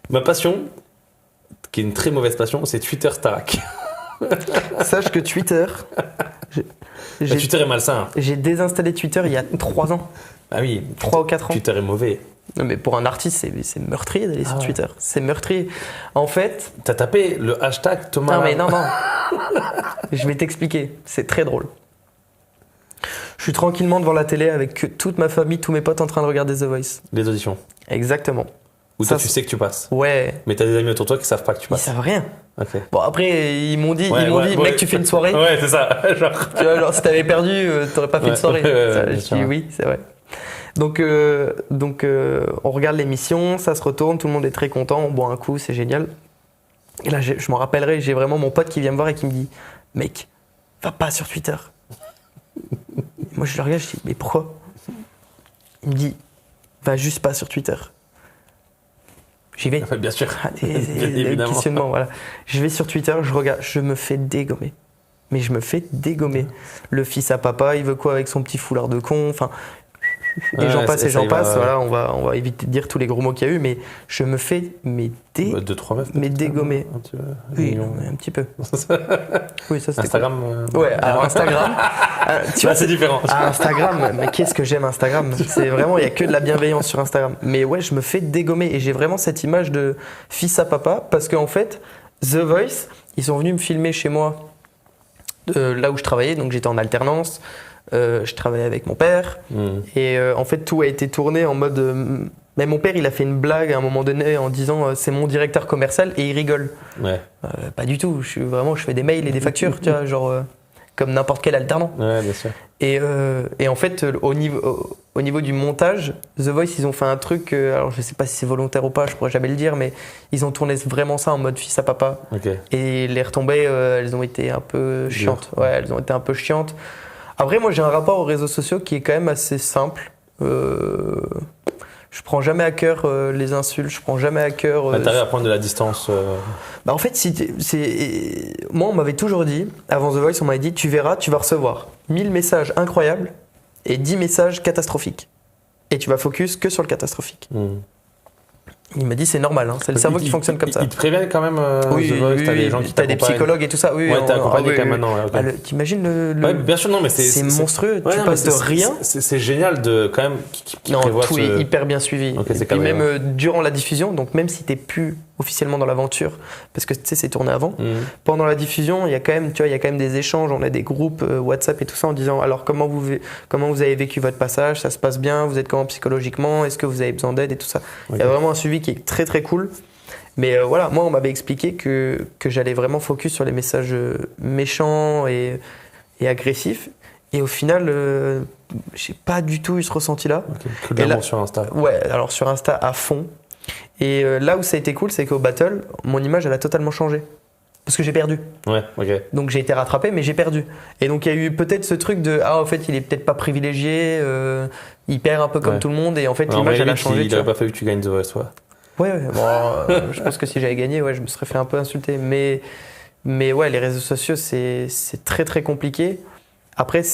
Ma passion, qui est une très mauvaise passion, c'est Twitter Starac. Sache que Twitter... Twitter est malsain. J'ai désinstallé Twitter il y a 3 ans. Ah oui. 3 ou 4 ans. Twitter est mauvais. Non, mais pour un artiste, c'est meurtrier d'aller sur Twitter. C'est meurtrier. En fait... T'as tapé le hashtag Thomas... Non, mais non. Je vais t'expliquer. C'est très drôle. Je suis tranquillement devant la télé avec toute ma famille, tous mes potes en train de regarder The Voice. Les auditions. Exactement. Ou toi, tu sais que tu passes. Ouais. Mais t'as des amis autour de toi qui savent pas que tu passes. Ils savent rien. Okay. Bon, après, ils m'ont dit, mec, tu fais une soirée. Ouais, c'est ça. Genre... Tu vois, genre, si t'avais perdu, t'aurais pas fait une soirée. Je dis oui, c'est vrai. Donc, on regarde l'émission, ça se retourne, tout le monde est très content, on boit un coup, c'est génial. Et là, je m'en rappellerai, j'ai vraiment mon pote qui vient me voir et qui me dit, mec, va pas sur Twitter. Moi, je le regarde, je dis, mais pourquoi? Il me dit, va juste pas sur Twitter. J'y vais. Bien sûr. Évidemment. Questionnement, voilà. Je vais sur Twitter, je regarde, je me fais dégommer. Mais je me fais dégommer. Le fils à papa, il veut quoi avec son petit foulard de con? Enfin, et j'en passe. Voilà, on va éviter de dire tous les gros mots qu'il y a eu, mais je me fais dégommer. Oui, un petit peu. Oui, ça c'était Instagram. Ouais, alors Instagram. Tu vois, c'est différent. Instagram, mais qu'est-ce que j'aime Instagram. C'est vraiment, il y a que de la bienveillance sur Instagram. Mais ouais, je me fais dégommer et j'ai vraiment cette image de fils à papa parce qu'en fait, The Voice, ils sont venus me filmer chez moi, là où je travaillais, donc j'étais en alternance. Je travaillais avec mon père et en fait tout a été tourné en mode mais mon père il a fait une blague à un moment donné en disant c'est mon directeur commercial et il rigole. Pas du tout, je fais des mails et des factures tu vois, genre comme n'importe quel alternant. Ouais, bien sûr. Et en fait au niveau du montage, The Voice ils ont fait un truc alors je sais pas si c'est volontaire ou pas, je pourrais jamais le dire, mais ils ont tourné vraiment ça en mode fils à papa. Et les retombées elles ont été un peu chiantes. Ouais, elles ont été un peu chiantes. Après, moi, j'ai un rapport aux réseaux sociaux qui est quand même assez simple. Je prends jamais à cœur les insultes, je prends jamais à cœur... T'arrives à prendre de la distance En fait, moi, on m'avait toujours dit, avant The Voice, on m'avait dit, tu verras, tu vas recevoir 1000 messages incroyables et 10 messages catastrophiques. et tu vas focus que sur le catastrophique. Il m'a dit c'est normal, hein. C'est le cerveau qui fonctionne comme ça. Ils te préviennent quand même, oui, The Voice, oui, t'as des gens qui t'accompagnent. T'as des psychologues et tout ça. Oui, ouais, t'es accompagné quand même maintenant. Ouais, okay. T'imagines Ouais, bien sûr, non, mais c'est monstrueux. Tu passes de rien. C'est génial de quand même qui non, prévoit tout est hyper bien suivi. Okay, et puis même durant la diffusion, donc même si t'es plus officiellement dans l'aventure, parce que tu sais c'est tourné avant, pendant la diffusion, il y a quand même des échanges, on a des groupes WhatsApp et tout ça en disant alors comment vous avez vécu votre passage, ça se passe bien, vous êtes comment psychologiquement, est-ce que vous avez besoin d'aide et tout ça. Il y a vraiment un suivi qui est très très cool. Mais voilà, moi on m'avait expliqué que j'allais vraiment focus sur les messages méchants et agressifs. Et au final, j'ai pas du tout eu ce ressenti-là. Que de l'amour sur Insta. Ouais, alors sur Insta à fond. Et là où ça a été cool, c'est qu'au battle, mon image elle a totalement changé. Parce que j'ai perdu. Ouais, ok. Donc j'ai été rattrapé, mais j'ai perdu. Et donc il y a eu peut-être ce truc de en fait il est peut-être pas privilégié, il perd un peu comme tout le monde, et en fait l'image elle a changé. Il aurait pas fallu que tu gagnes The Voice, ouais. Ouais. Bon, je pense que si j'avais gagné, je me serais fait un peu insulter. Mais ouais, les réseaux sociaux, c'est très très compliqué. Après, tu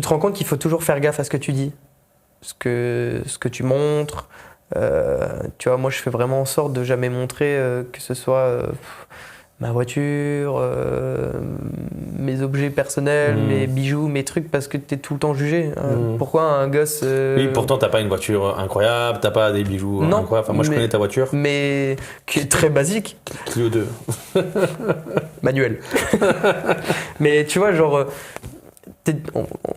te rends compte qu'il faut toujours faire gaffe à ce que tu dis, ce que tu montres. Tu vois, moi, je fais vraiment en sorte de jamais montrer que ce soit ma voiture, mes objets personnels, mes bijoux, mes trucs, parce que t'es tout le temps jugé. Pourquoi un gosse... Oui, pourtant t'as pas une voiture incroyable, t'as pas des bijoux incroyables. Enfin, moi je connais ta voiture. Mais qui est très basique. Clio 2. Manuel. Mais tu vois, genre...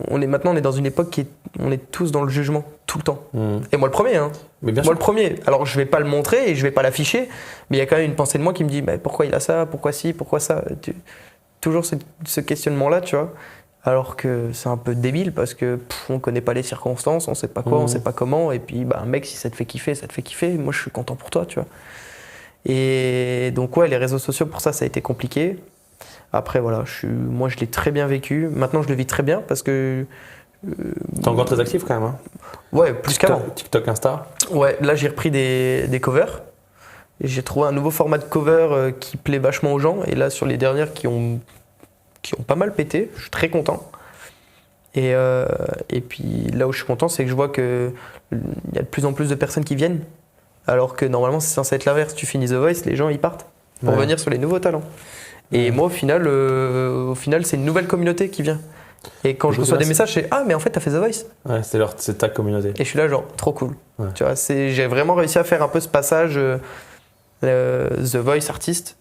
on est dans une époque on est tous dans le jugement tout le temps. Et moi le premier, hein. Mais bien moi sûr. le premier. Alors je vais pas le montrer et je vais pas l'afficher, mais il y a quand même une pensée de moi qui me dit pourquoi il a ça, pourquoi ci, pourquoi ça. Toujours ce questionnement-là, tu vois. Alors que c'est un peu débile parce que on connaît pas les circonstances, on sait pas quoi, on sait pas comment. Et puis un mec, si ça te fait kiffer, ça te fait kiffer. Moi je suis content pour toi, tu vois. Et donc ouais, les réseaux sociaux pour ça a été compliqué. Après voilà, moi je l'ai très bien vécu. Maintenant je le vis très bien parce que... T'es encore très actif quand même, hein. Ouais, plus qu'avant. TikTok, Insta. Ouais, là j'ai repris des covers. Et j'ai trouvé un nouveau format de cover qui plaît vachement aux gens. Et là sur les dernières qui ont pas mal pété, je suis très content. Et puis là où je suis content, c'est que je vois qu'il y a de plus en plus de personnes qui viennent. Alors que normalement c'est censé être l'inverse. Tu finis The Voice, les gens ils partent pour venir sur les nouveaux talents. Et moi, au final, c'est une nouvelle communauté qui vient. Et quand je reçois des messages, c'est mais en fait, t'as fait The Voice. Ouais, c'est ta communauté. Et je suis là, genre, trop cool. Ouais. Tu vois, j'ai vraiment réussi à faire un peu ce passage The Voice artiste.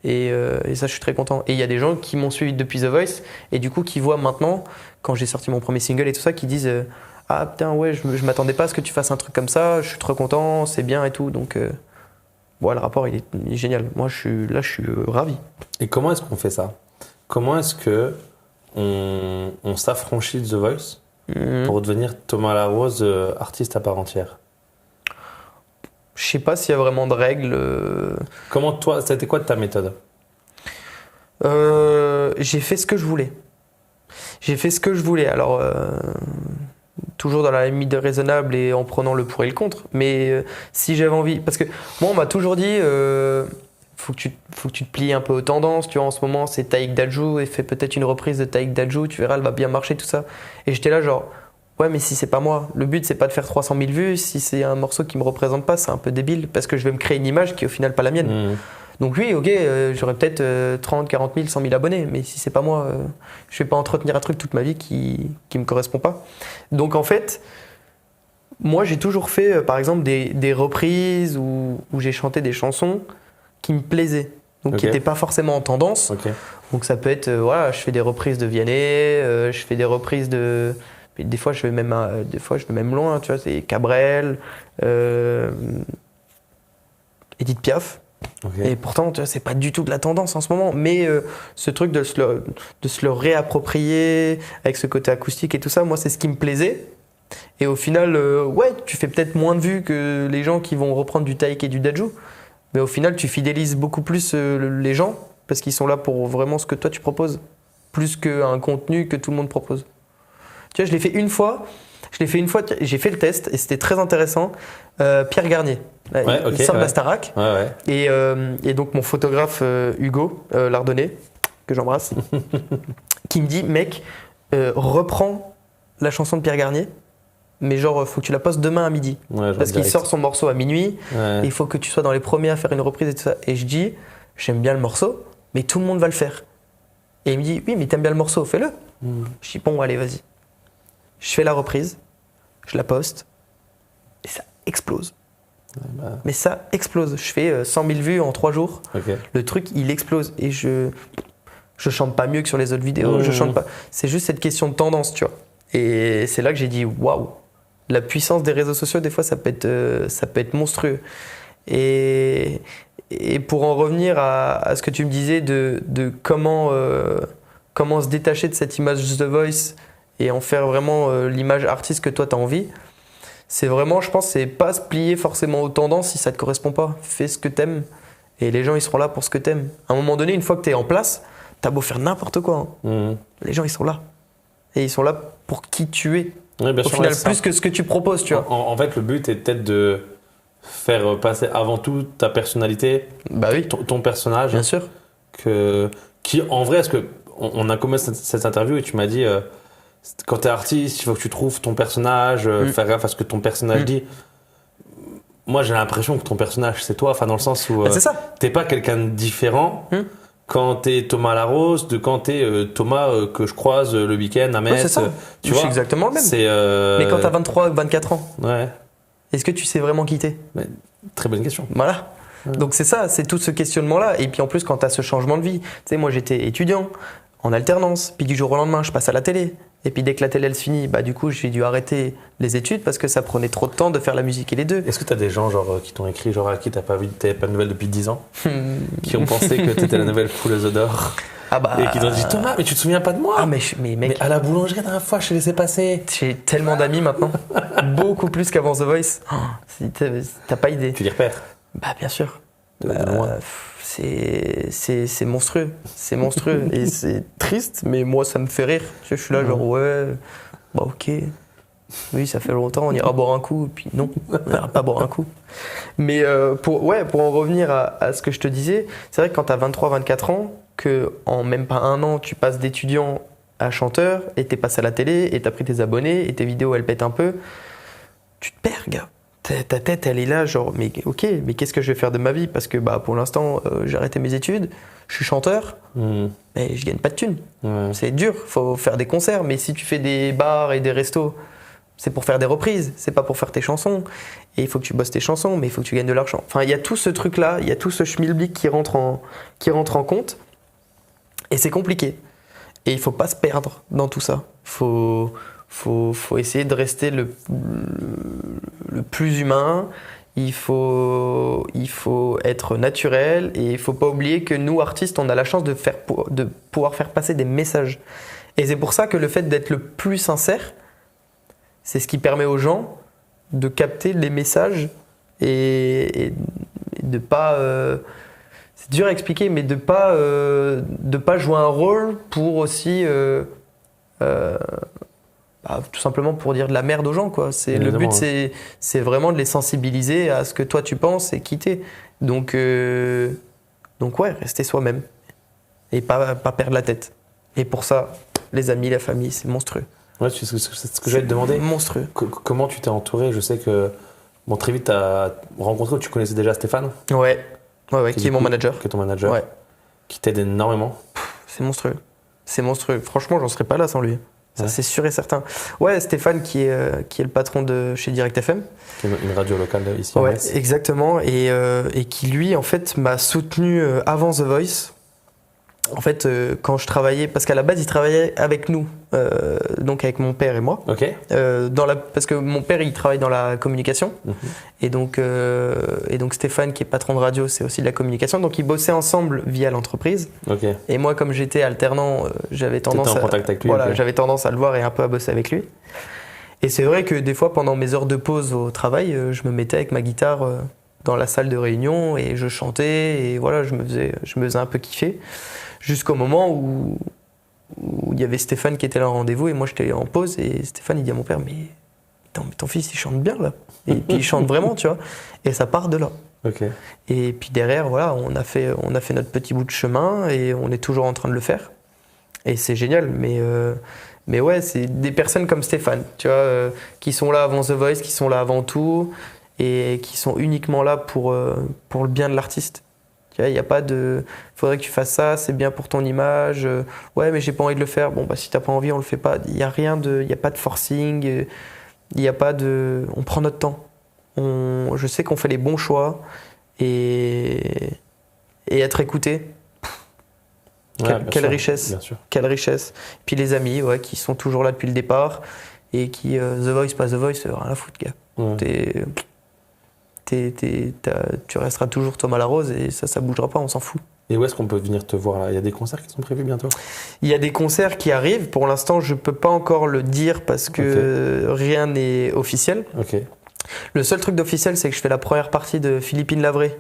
Et ça, je suis très content. Et il y a des gens qui m'ont suivi depuis The Voice et du coup, qui voient maintenant, quand j'ai sorti mon premier single et tout ça, qui disent putain, ouais, je m'attendais pas à ce que tu fasses un truc comme ça, je suis trop content, c'est bien et tout. Donc. Ouais, le rapport, il est génial. Moi, je suis ravi. Et comment est-ce qu'on fait ça ? Comment est-ce que on s'affranchit de The Voice pour devenir Thomas Larose, artiste à part entière ? Je sais pas s'il y a vraiment de règles. Comment toi, c'était quoi ta méthode ? J'ai fait ce que je voulais. Alors, toujours dans la limite de raisonnable et en prenant le pour et le contre. Mais si j'avais envie... Parce que moi, on m'a toujours dit faut que tu te plies un peu aux tendances. Tu vois, en ce moment, c'est Taïk Dadju et fais peut-être une reprise de Taïk Dadju. Tu verras, elle va bien marcher, tout ça. Et j'étais là genre... Ouais, mais si c'est pas moi. Le but, c'est pas de faire 300 000 vues. Si c'est un morceau qui me représente pas, c'est un peu débile. Parce que je vais me créer une image qui est au final pas la mienne. Donc oui, ok, j'aurais peut-être 30, 40 000, 100 000 abonnés, mais si c'est pas moi, je vais pas entretenir un truc toute ma vie qui me correspond pas. Donc en fait, moi j'ai toujours fait par exemple des reprises où j'ai chanté des chansons qui me plaisaient, donc qui n'étaient pas forcément en tendance. Donc ça peut être, je fais des reprises de Vianney, je fais des reprises de... Des fois je vais même loin, tu vois, c'est Cabrel, Edith Piaf. Et pourtant, tu vois, c'est pas du tout de la tendance en ce moment. Mais ce truc de se le réapproprier avec ce côté acoustique et tout ça, moi, c'est ce qui me plaisait. Et au final, tu fais peut-être moins de vues que les gens qui vont reprendre du Taïk et du Dadju. Mais au final, tu fidélises beaucoup plus les gens parce qu'ils sont là pour vraiment ce que toi tu proposes, plus qu'un contenu que tout le monde propose. Tu vois, je l'ai fait une fois, j'ai fait le test et c'était très intéressant. Pierre Garnier, il sort de la Starac. Et donc mon photographe Hugo Lardonnet, que j'embrasse, qui me dit, mec, reprends la chanson de Pierre Garnier, mais genre, faut que tu la postes demain à midi. Ouais, genre Parce qu'il direct. sort son morceau à minuit, Ouais. et il faut que tu sois dans les premiers à faire une reprise et tout ça. Et je dis, j'aime bien le morceau, mais tout le monde va le faire. Et il me dit, oui, mais t'aimes bien le morceau, fais-le. Je dis, bon, allez, vas-y. Je fais la reprise, je la poste, et ça explose. Bah, Mais ça explose. Je fais 100 000 vues en 3 jours. ok. Le truc, il explose. Et je chante pas mieux que sur les autres vidéos. Je chante pas. C'est juste cette question de tendance, tu vois. Et c'est là que j'ai dit, waouh, la puissance des réseaux sociaux, des fois, ça peut être monstrueux. Et pour en revenir à ce que tu me disais de comment se détacher de cette image de The Voice et en faire vraiment l'image artiste que toi, tu as envie, c'est vraiment, je pense, c'est pas se plier forcément aux tendances si ça te correspond pas. Fais ce que t'aimes et les gens, ils seront là pour ce que t'aimes. À un moment donné, une fois que t'es en place, t'as beau faire n'importe quoi, hein. Les gens, ils sont là. Et ils sont là pour qui tu es. Ouais, bien Au sûr, final, ouais, c'est plus ça. que ce que tu proposes, tu vois. En fait, le but est peut-être de faire passer avant tout ta personnalité, Bah oui, ton personnage, bien sûr. qui en vrai, est-ce que on a commencé cette interview et tu m'as dit quand t'es artiste, il faut que tu trouves ton personnage, faire gaffe à ce que ton personnage dit. Moi, j'ai l'impression que ton personnage, c'est toi, enfin dans le sens où Bah, c'est ça. t'es pas quelqu'un de différent. Quand t'es Thomas Larose, de quand t'es Thomas que je croise le week-end à Metz. Ouais, c'est ça. Tu Je vois, suis exactement le même. c'est Mais quand t'as 23 ou 24 ans, ouais, est-ce que tu sais vraiment qui t'es? mais, très bonne question. Voilà. Donc c'est ça, c'est tout ce questionnement-là. Et puis en plus, quand tu as ce changement de vie, tu sais, moi j'étais étudiant, en alternance, puis du jour au lendemain, je passe à la télé. Et puis dès que la télé elle se finit, bah du coup j'ai dû arrêter les études parce que ça prenait trop de temps de faire la musique et les deux. Est-ce que t'as des gens genre qui t'ont écrit, genre à qui t'avais pas de nouvelles depuis 10 ans, qui ont pensé que t'étais la nouvelle pouleuse d'or Ah bah. et qui t'ont dit Thomas, mais tu te souviens pas de moi? Ah mais mec, Mais à la boulangerie la dernière fois, je t'ai laissé passer. j'ai tellement d'amis maintenant, beaucoup plus qu'avant The Voice. Oh, t'as pas idée. Tu les repères Bah bien sûr. de loin. C'est monstrueux, c'est monstrueux et c'est triste, mais moi ça me fait rire. Tu sais, je suis là genre ouais, bah ok, oui ça fait longtemps, on ira boire un coup, et puis non, on ira pas boire un coup. Mais pour en revenir à ce que je te disais, c'est vrai que quand t'as 23-24 ans, que en même pas un an tu passes d'étudiant à chanteur et t'es passé à la télé et t'as pris tes abonnés et tes vidéos elles pètent un peu, tu te perds gars. Ta tête, elle est là, genre, mais ok, mais qu'est-ce que je vais faire de ma vie? Parce que bah, pour l'instant, j'ai arrêté mes études, je suis chanteur, mais je gagne pas de thunes. Ouais. C'est dur, faut faire des concerts, mais si tu fais des bars et des restos, c'est pour faire des reprises, c'est pas pour faire tes chansons. Et il faut que tu bosses tes chansons, mais il faut que tu gagnes de l'argent. Enfin, il y a tout ce truc-là, il y a tout ce schmilblick qui rentre en compte, et c'est compliqué. Et il faut pas se perdre dans tout ça. Faut essayer de rester le plus humain, il faut être naturel et il faut pas oublier que nous, artistes, on a la chance de pouvoir faire passer des messages. Et c'est pour ça que le fait d'être le plus sincère, c'est ce qui permet aux gens de capter les messages et de pas... c'est dur à expliquer, mais de pas jouer un rôle pour aussi... tout simplement pour dire de la merde aux gens, quoi. Le but, c'est vraiment de les sensibiliser à ce que toi tu penses et quitter. Donc ouais, rester soi-même et pas perdre la tête. Et pour ça, les amis, la famille, c'est monstrueux. Ouais, c'est ce que j'allais te demander. Monstrueux. Comment tu t'es entouré? Je sais que très vite, tu as rencontré ou tu connaissais déjà Stéphane, Ouais, qui est mon manager. qui est ton manager, Ouais, qui t'aide énormément. c'est monstrueux. C'est monstrueux. Franchement, j'en serais pas là sans lui. Ça, Ouais. c'est sûr et certain. Ouais, Stéphane, qui est le patron de chez Direct FM. Qui est une radio locale ici à Ouais, Metz. exactement. Et qui, lui, en fait, m'a soutenu avant The Voice. En fait, quand je travaillais, parce qu'à la base, il travaillait avec nous, donc avec mon père et moi. Ok. Parce que mon père, il travaille dans la communication. Et donc Stéphane, qui est patron de radio, c'est aussi de la communication. Donc, ils bossaient ensemble via l'entreprise. Ok. Et moi, comme j'étais alternant, j'avais tendance en contact avec lui, voilà, ok. j'avais tendance à le voir et un peu à bosser avec lui. Et c'est vrai que des fois, pendant mes heures de pause au travail, je me mettais avec ma guitare dans la salle de réunion et je chantais et voilà, je me faisais un peu kiffer. Jusqu'au moment où il y avait Stéphane qui était là en rendez-vous et moi j'étais en pause et Stéphane il dit à mon père mais ton fils il chante bien là. Et puis il chante vraiment, tu vois. Et ça part de là. Ok. Et puis derrière, voilà, on a fait notre petit bout de chemin et on est toujours en train de le faire. Et c'est génial, mais Mais ouais, c'est des personnes comme Stéphane, tu vois, qui sont là avant The Voice, qui sont là avant tout, et qui sont uniquement là pour le bien de l'artiste. Tu vois, il n'y a pas de faudrait que tu fasses ça, c'est bien pour ton image. Ouais, mais j'ai pas envie de le faire. Bon, bah si t'as pas envie, on le fait pas. Il n'y a rien de. Il n'y a pas de forcing, il n'y a pas de. On prend notre temps. Je sais qu'on fait les bons choix et être écouté. Quelle sûr, richesse. Bien sûr. Quelle richesse. Puis les amis, ouais, qui sont toujours là depuis le départ et qui, The Voice, pas The Voice, rien à foutre, gars. Ouais. Tu resteras toujours Thomas Larose et ça bougera pas, on s'en fout. Et où est-ce qu'on peut venir te voir là? Il y a des concerts qui sont prévus bientôt? Il y a des concerts qui arrivent. Pour l'instant, je peux pas encore le dire parce que rien n'est officiel. Ok. Le seul truc d'officiel, c'est que je fais la première partie de Philippine Lavré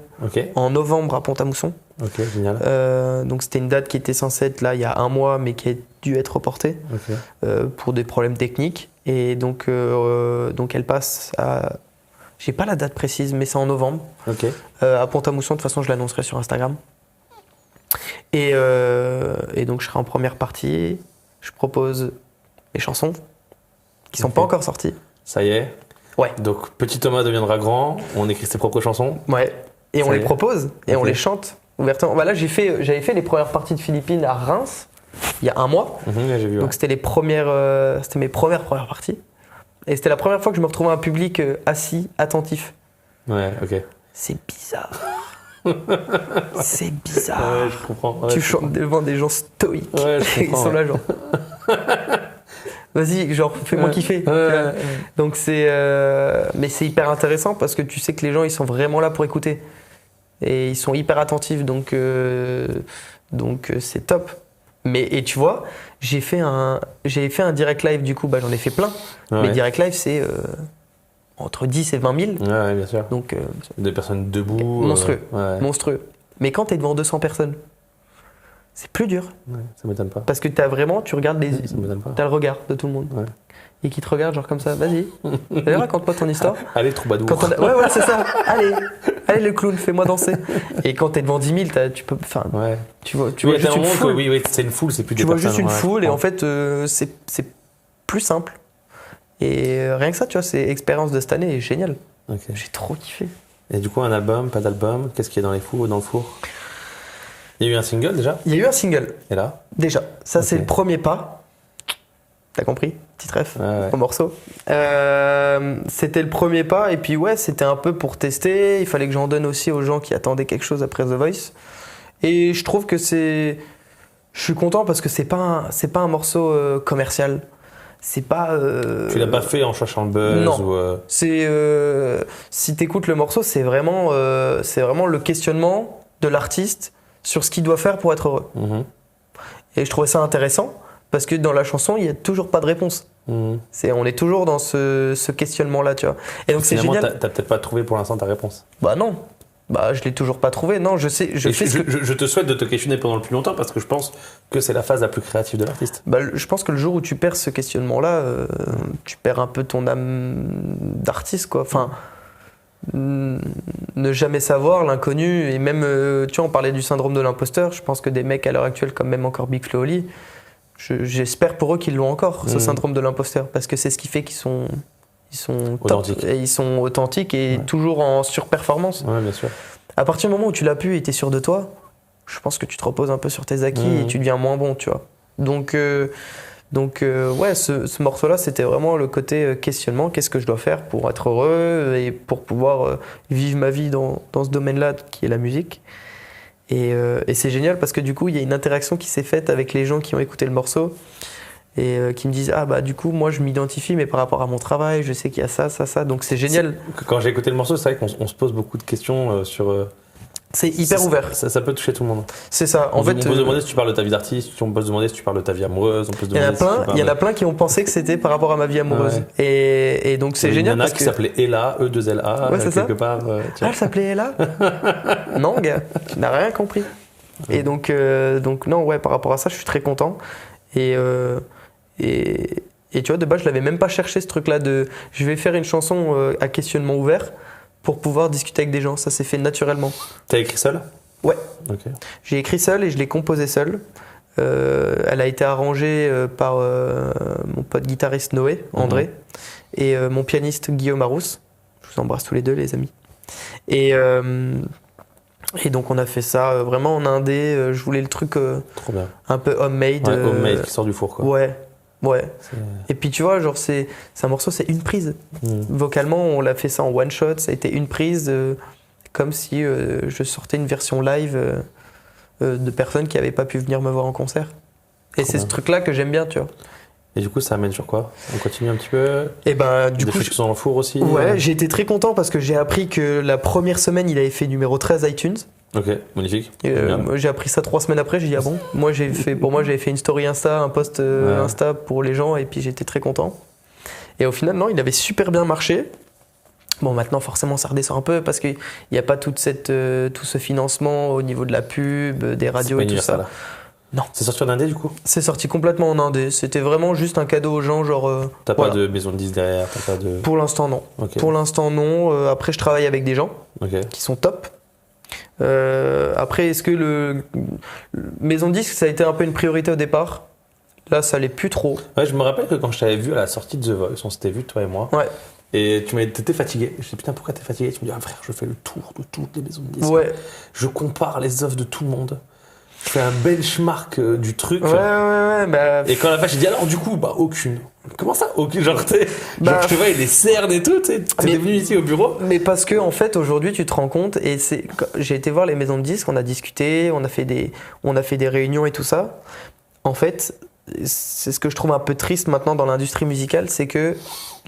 en novembre à Pont-à-Mousson. Ok, génial. Donc c'était une date qui était censée être là il y a un mois, mais qui a dû être reportée pour des problèmes techniques. Et donc elle passe à... J'ai pas la date précise, mais c'est en novembre. À Pont-à-Mousson, de toute façon, je l'annoncerai sur Instagram. Et donc je serai en première partie. Je propose mes chansons qui sont pas encore sorties. Ça y est. Ouais. Donc petit Thomas deviendra grand, on écrit ses propres chansons. Ouais. Et on les propose et on les chante ouvertement. Bah là, j'avais fait les premières parties de Philippines à Reims il y a un mois. J'ai vu, donc c'était mes premières parties. Et c'était la première fois que je me retrouvais un public assis, attentif. Ouais, ok. C'est bizarre. C'est bizarre. Ouais, je comprends. Ouais, tu chantes devant des gens stoïques. Ouais, je comprends. Ils sont là genre... Vas-y, genre, fais-moi kiffer. Donc mais c'est hyper intéressant parce que tu sais que les gens, ils sont vraiment là pour écouter. Et ils sont hyper attentifs, donc c'est top. Et tu vois, j'avais fait un direct live, du coup, j'en ai fait plein. Mais direct live, c'est entre 10 et 20 000. Ouais, bien sûr. Donc, des personnes debout. Monstrueux. Mais quand t'es devant 200 personnes, c'est plus dur. Ouais, ça m'étonne pas. Parce que tu regardes t'as le regard de tout le monde. Ouais. Et qui te regarde genre comme ça, vas-y, raconte-moi ton histoire. Allez, troubadour. Ouais, c'est ça. Allez le clown, fais-moi danser. Et quand t'es devant 10 000, tu peux, tu vois juste une foule. Oui, c'est une foule, c'est plus des personnes. Tu vois personnes. juste une foule et en fait, c'est plus simple. Et rien que ça, tu vois, c'est expérience de cette année est géniale. Okay. J'ai trop kiffé. Et du coup, un album, pas d'album, qu'est-ce qu'il y a dans les fours ou dans le four? Il y a eu un single déjà? Il y a eu un single. Et là? Déjà. Ça, c'est le premier pas. T'as compris? Petit ref au morceau. C'était le premier pas. Et puis, ouais, c'était un peu pour tester. Il fallait que j'en donne aussi aux gens qui attendaient quelque chose après The Voice. Et je trouve que je suis content parce que c'est pas un morceau commercial. C'est pas. Tu l'as pas fait en cherchant le buzz? Non. Si t'écoutes le morceau, c'est vraiment le questionnement de l'artiste sur ce qu'il doit faire pour être heureux. Et je trouvais ça intéressant parce que dans la chanson, il n'y a toujours pas de réponse. On est toujours dans ce questionnement-là, tu vois. Et donc c'est génial. T'as peut-être pas trouvé pour l'instant ta réponse. Bah non. Je l'ai toujours pas trouvé. Non, je sais. Je te souhaite de te questionner pendant le plus longtemps parce que je pense que c'est la phase la plus créative de l'artiste. Je pense que le jour où tu perds ce questionnement-là, tu perds un peu ton âme d'artiste, quoi. Enfin, ne jamais savoir l'inconnu et même, tu vois, on parlait du syndrome de l'imposteur. Je pense que des mecs à l'heure actuelle, comme même encore Big Flo et Oli, j'espère pour eux qu'ils l'ont encore, ce syndrome de l'imposteur, parce que c'est ce qui fait qu'ils sont authentiques. Et ils sont authentiques et toujours en surperformance. Ouais, bien sûr. À partir du moment où tu l'as pu et tu es sûr de toi, je pense que tu te reposes un peu sur tes acquis et tu deviens moins bon, tu vois. Donc ouais, ce morceau-là, c'était vraiment le côté questionnement. Qu'est-ce que je dois faire pour être heureux et pour pouvoir vivre ma vie dans ce domaine-là qui est la musique. Et c'est génial parce que du coup, il y a une interaction qui s'est faite avec les gens qui ont écouté le morceau et qui me disent du coup moi je m'identifie mais par rapport à mon travail je sais qu'il y a ça donc c'est génial. Quand j'ai écouté le morceau, c'est vrai qu'on se pose beaucoup de questions sur c'est hyper ouvert. Ça peut toucher tout le monde. C'est ça. On peut se demander si tu parles de ta vie d'artiste, on peut se demander si tu parles de ta vie amoureuse, il y en a plein qui ont pensé que c'était par rapport à ma vie amoureuse. Et donc c'est génial. Il y en a qui s'appelait Ella, E2LA, quelque part. Elle s'appelait Ella. Non gars, tu n'as rien compris. Et donc non, ouais, par rapport à ça je suis très content. Et tu vois, de base, je l'avais même pas cherché ce truc-là de je vais faire une chanson à questionnement ouvert pour pouvoir discuter avec des gens. Ça s'est fait naturellement. T'as écrit seul? Ouais. Okay. J'ai écrit seul et je l'ai composé seul. Elle a été arrangée par mon pote guitariste Noé, André, et mon pianiste Guillaume Arousse. Je vous embrasse tous les deux, les amis. Et donc on a fait ça vraiment en indé. Je voulais le truc Trop bien. un peu homemade. Ouais, homemade qui sort du four, quoi. Ouais. Et puis tu vois, genre c'est un morceau, c'est une prise. Vocalement, on l'a fait ça en one shot. Ça a été une prise, comme si je sortais une version live de personnes qui n'avaient pas pu venir me voir en concert. Et c'est ce truc-là que j'aime bien, tu vois. Et du coup, ça amène sur quoi? On continue un petit peu? Et ben, du coup, des trucs qui sont dans le four aussi? Ouais, j'ai été très content parce que j'ai appris que la première semaine, il avait fait numéro 13 iTunes. Ok, magnifique. Moi, j'ai appris ça 3 semaines après, j'ai dit ah bon. Pour moi, j'avais fait une story Insta, un post Insta pour les gens et puis j'étais très content. Et au final, non, il avait super bien marché. Bon, maintenant, forcément, ça redescend un peu parce qu'il n'y a pas tout ce financement au niveau de la pub, des radios et tout ça. Là. Non. C'est sorti en indé du coup? C'est sorti complètement en indé. C'était vraiment juste un cadeau aux gens, genre. T'as pas de maison de 10 derrière? T'as pas de... Pour l'instant, non. Okay. Pour l'instant, non. Après, je travaille avec des gens qui sont top. Après, est-ce que le maison de disque, ça a été un peu une priorité au départ? Là, ça l'est plus trop. Ouais, je me rappelle que quand je t'avais vu à la sortie de The Voice, on s'était vu, toi et moi. Ouais. Et t'étais fatigué. Je me dis putain, pourquoi t'es fatigué? Tu me dis ah frère, je fais le tour de toutes les maisons de disques. Ouais. Je compare les offres de tout le monde. Je fais un benchmark du truc. Ouais. Bah... Et quand la vache, j'ai dit alors du coup, bah aucune. Comment ça? Aucune. Genre, genre je te vois, il y a des cernes et tout. T'es venu ici au bureau. Mais parce que en fait, aujourd'hui, tu te rends compte, et j'ai été voir les maisons de disques, on a discuté, on a fait des réunions et tout ça. En fait, c'est ce que je trouve un peu triste maintenant dans l'industrie musicale, c'est que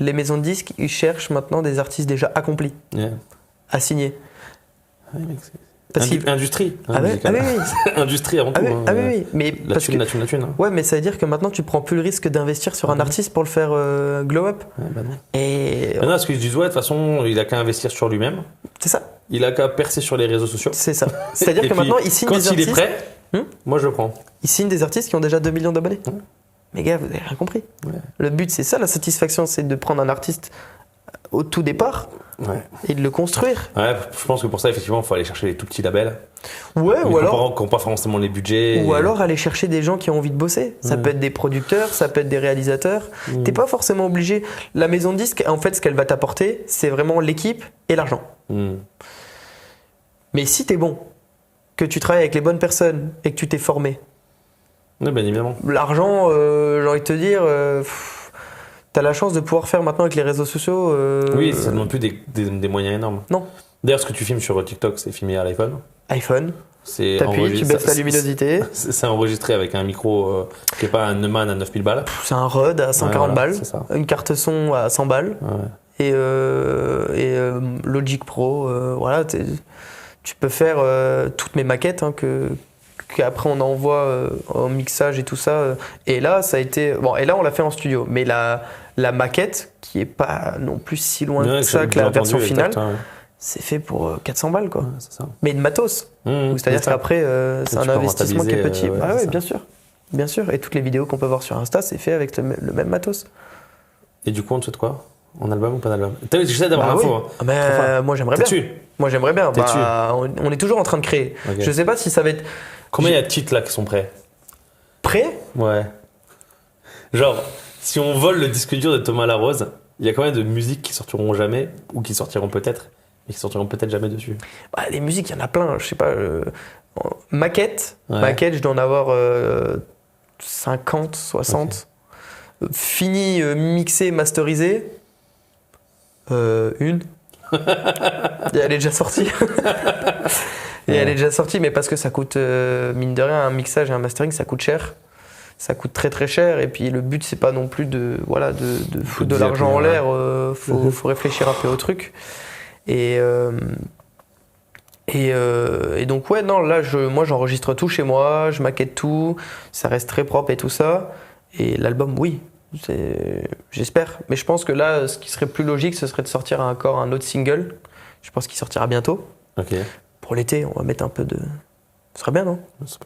les maisons de disques, ils cherchent maintenant des artistes déjà accomplis à signer. Ouais, industrie. Ah oui. Industrie avant tout. Oui. Mais la thune. Hein. Ouais, mais ça veut dire que maintenant tu prends plus le risque d'investir sur un artiste pour le faire glow up. Ouais, bah non. Et non, parce que je dis ouais, de toute façon, il a qu'à investir sur lui-même. C'est ça. Il a qu'à percer sur les réseaux sociaux. C'est ça. C'est-à-dire que maintenant il signe des artistes. Quand il est prêt, moi je prends. Il signe des artistes qui ont déjà 2 millions d'abonnés. Mais gars, vous avez rien compris. Ouais. Le but, c'est ça, la satisfaction, c'est de prendre un artiste au tout départ et de le construire. Ouais, je pense que pour ça, effectivement, il faut aller chercher les tout petits labels. Ouais, ou alors. Qui n'ont pas forcément les budgets. Ou alors aller chercher des gens qui ont envie de bosser. Ça peut être des producteurs, ça peut être des réalisateurs. T'es pas forcément obligé. La maison de disque, en fait, ce qu'elle va t'apporter, c'est vraiment l'équipe et l'argent. Mais si t'es bon, que tu travailles avec les bonnes personnes et que tu t'es formé. Oui, bien évidemment. L'argent, j'ai envie de te dire, t'as la chance de pouvoir faire maintenant avec les réseaux sociaux. Oui, ça ne demande plus des moyens énormes. Non. D'ailleurs, ce que tu filmes sur TikTok, c'est filmé à l'iPhone. T'appuies, tu baisses la luminosité. C'est enregistré avec un micro qui n'est pas un Neumann à 9000 balles. C'est un Rode à 140 balles. C'est ça. Une carte son à 100 balles. Ouais. Et Logic Pro. Voilà, tu peux faire toutes mes maquettes qu'après on envoie en mixage et tout ça. Et là, ça a été... Bon, et là, on l'a fait en studio. Mais la maquette, qui est pas non plus si loin que ça que la version finale, c'est fait pour 400 balles, quoi. C'est ça. Mais de matos. C'est-à-dire qu'après, c'est un investissement qui est petit. Oui, bien sûr. Bien sûr. Et toutes les vidéos qu'on peut voir sur Insta, c'est fait avec le même matos. Et du coup, on te souhaite quoi? En album ou pas d'album? J'essaie d'avoir l'info. Oui. Moi, j'aimerais bien. Moi, j'aimerais bien. On est toujours en train de créer. Okay. Je sais pas si ça va être... Combien il y a de titres là qui sont prêts? Prêts? Ouais. Genre, si on vole le disque dur de Thomas Larose, il y a combien de musiques qui sortiront jamais ou qui sortiront peut-être et qui sortiront peut-être jamais dessus? Les musiques, il y en a plein. Je sais pas. Maquette, je dois en avoir 50, 60. Okay. Fini, mixé, masterisé. Une. Et elle est déjà sortie. Elle est déjà sortie, mais parce que ça coûte, mine de rien, un mixage et un mastering, ça coûte cher. Ça coûte très très cher. Et puis le but, c'est pas non plus de foutre de l'argent en l'air. Faut réfléchir un peu au truc. Et donc, ouais, non, là, moi, j'enregistre tout chez moi, je maquette tout. Ça reste très propre et tout ça. Et l'album, oui. J'espère. Mais je pense que là, ce qui serait plus logique, ce serait de sortir encore un autre single. Je pense qu'il sortira bientôt. Ok. Pour l'été, on va mettre un peu de... Ce serait bien, non?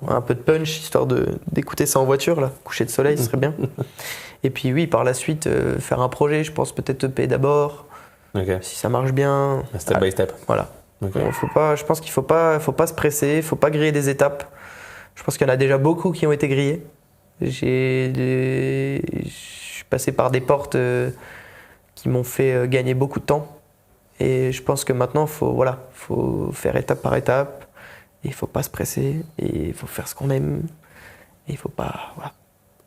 Un peu de punch, histoire d'écouter ça en voiture, là. Coucher de soleil, ce serait bien. Et puis oui, par la suite, faire un projet, je pense peut-être EP d'abord. Okay. Si ça marche bien. Step by step. Voilà. Okay. Je pense qu'il faut pas se presser, il faut pas griller des étapes. Je pense qu'il y en a déjà beaucoup qui ont été grillés. Je suis passé par des portes qui m'ont fait gagner beaucoup de temps. Et je pense que maintenant, faut faire étape par étape. Il ne faut pas se presser. Et il faut faire ce qu'on aime. Et il faut pas... Voilà.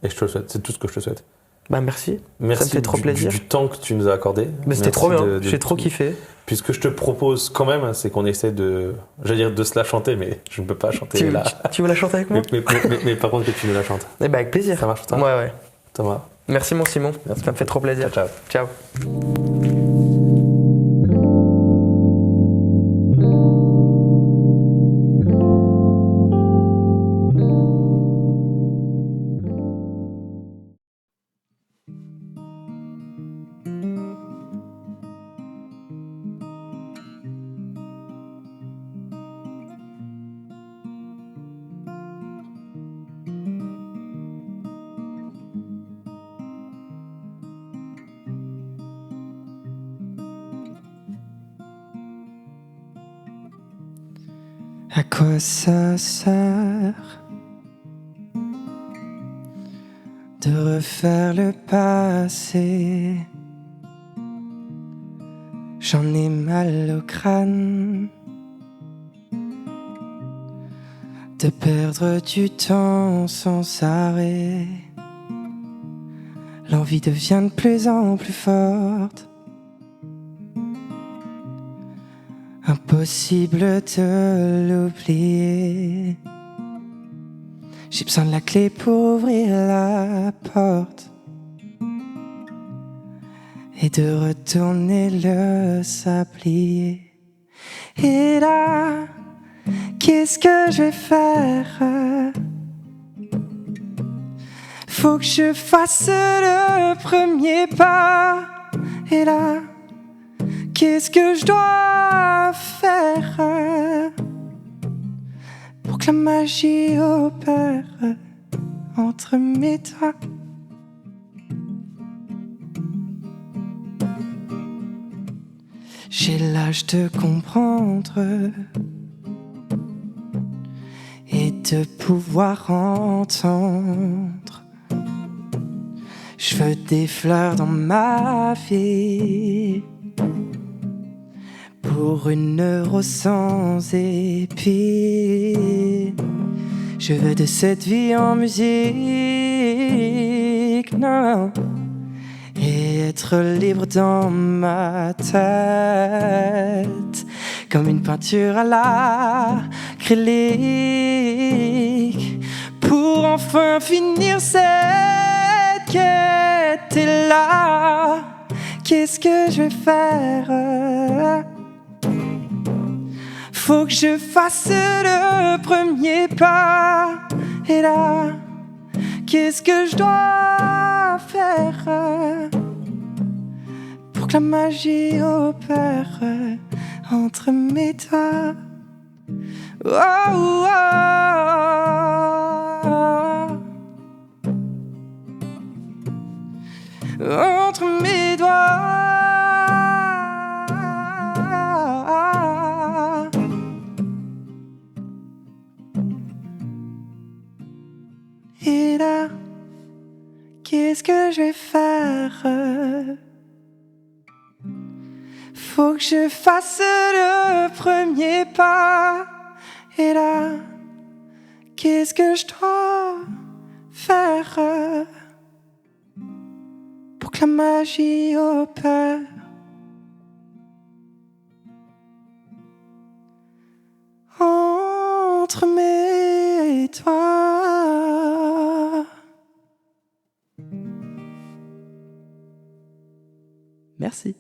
Et je te le souhaite, c'est tout ce que je te souhaite. Bah merci. Merci ça me fait trop plaisir. Du temps que tu nous as accordé. Mais c'était trop bien, j'ai trop kiffé. Puis ce que je te propose quand même, c'est qu'on essaie de se la chanter, mais je ne peux pas chanter là. Tu veux la chanter avec moi? mais par contre que tu nous la chantes. Eh ben avec plaisir. Ça marche pour toi? Ouais. Thomas. Merci mon Simon, Merci. Ça me fait trop plaisir. Ciao. Ciao. À quoi ça sert de refaire le passé? J'en ai mal au crâne de perdre du temps sans arrêt. L'envie devient de plus en plus forte. Impossible de l'oublier. J'ai besoin de la clé pour ouvrir la porte et de retourner le sablier. Et là, qu'est-ce que je vais faire? Faut que je fasse le premier pas. Et là, qu'est-ce que je dois faire pour que la magie opère entre mes doigts? J'ai l'âge de comprendre et de pouvoir entendre. Je veux des fleurs dans ma vie pour une rose sans épis. Je veux de cette vie en musique, non, et être libre dans ma tête, comme une peinture à l'acrylique, pour enfin finir cette quête. Et là, qu'est-ce que je vais faire? Faut que je fasse le premier pas. Et là, qu'est-ce que je dois faire pour que la magie opère entre mes doigts? Oh, oh, oh. Entre mes doigts. Et là, qu'est-ce que je vais faire? Faut que je fasse le premier pas. Et là, qu'est-ce que je dois faire pour que la magie opère entre mes doigts? Merci.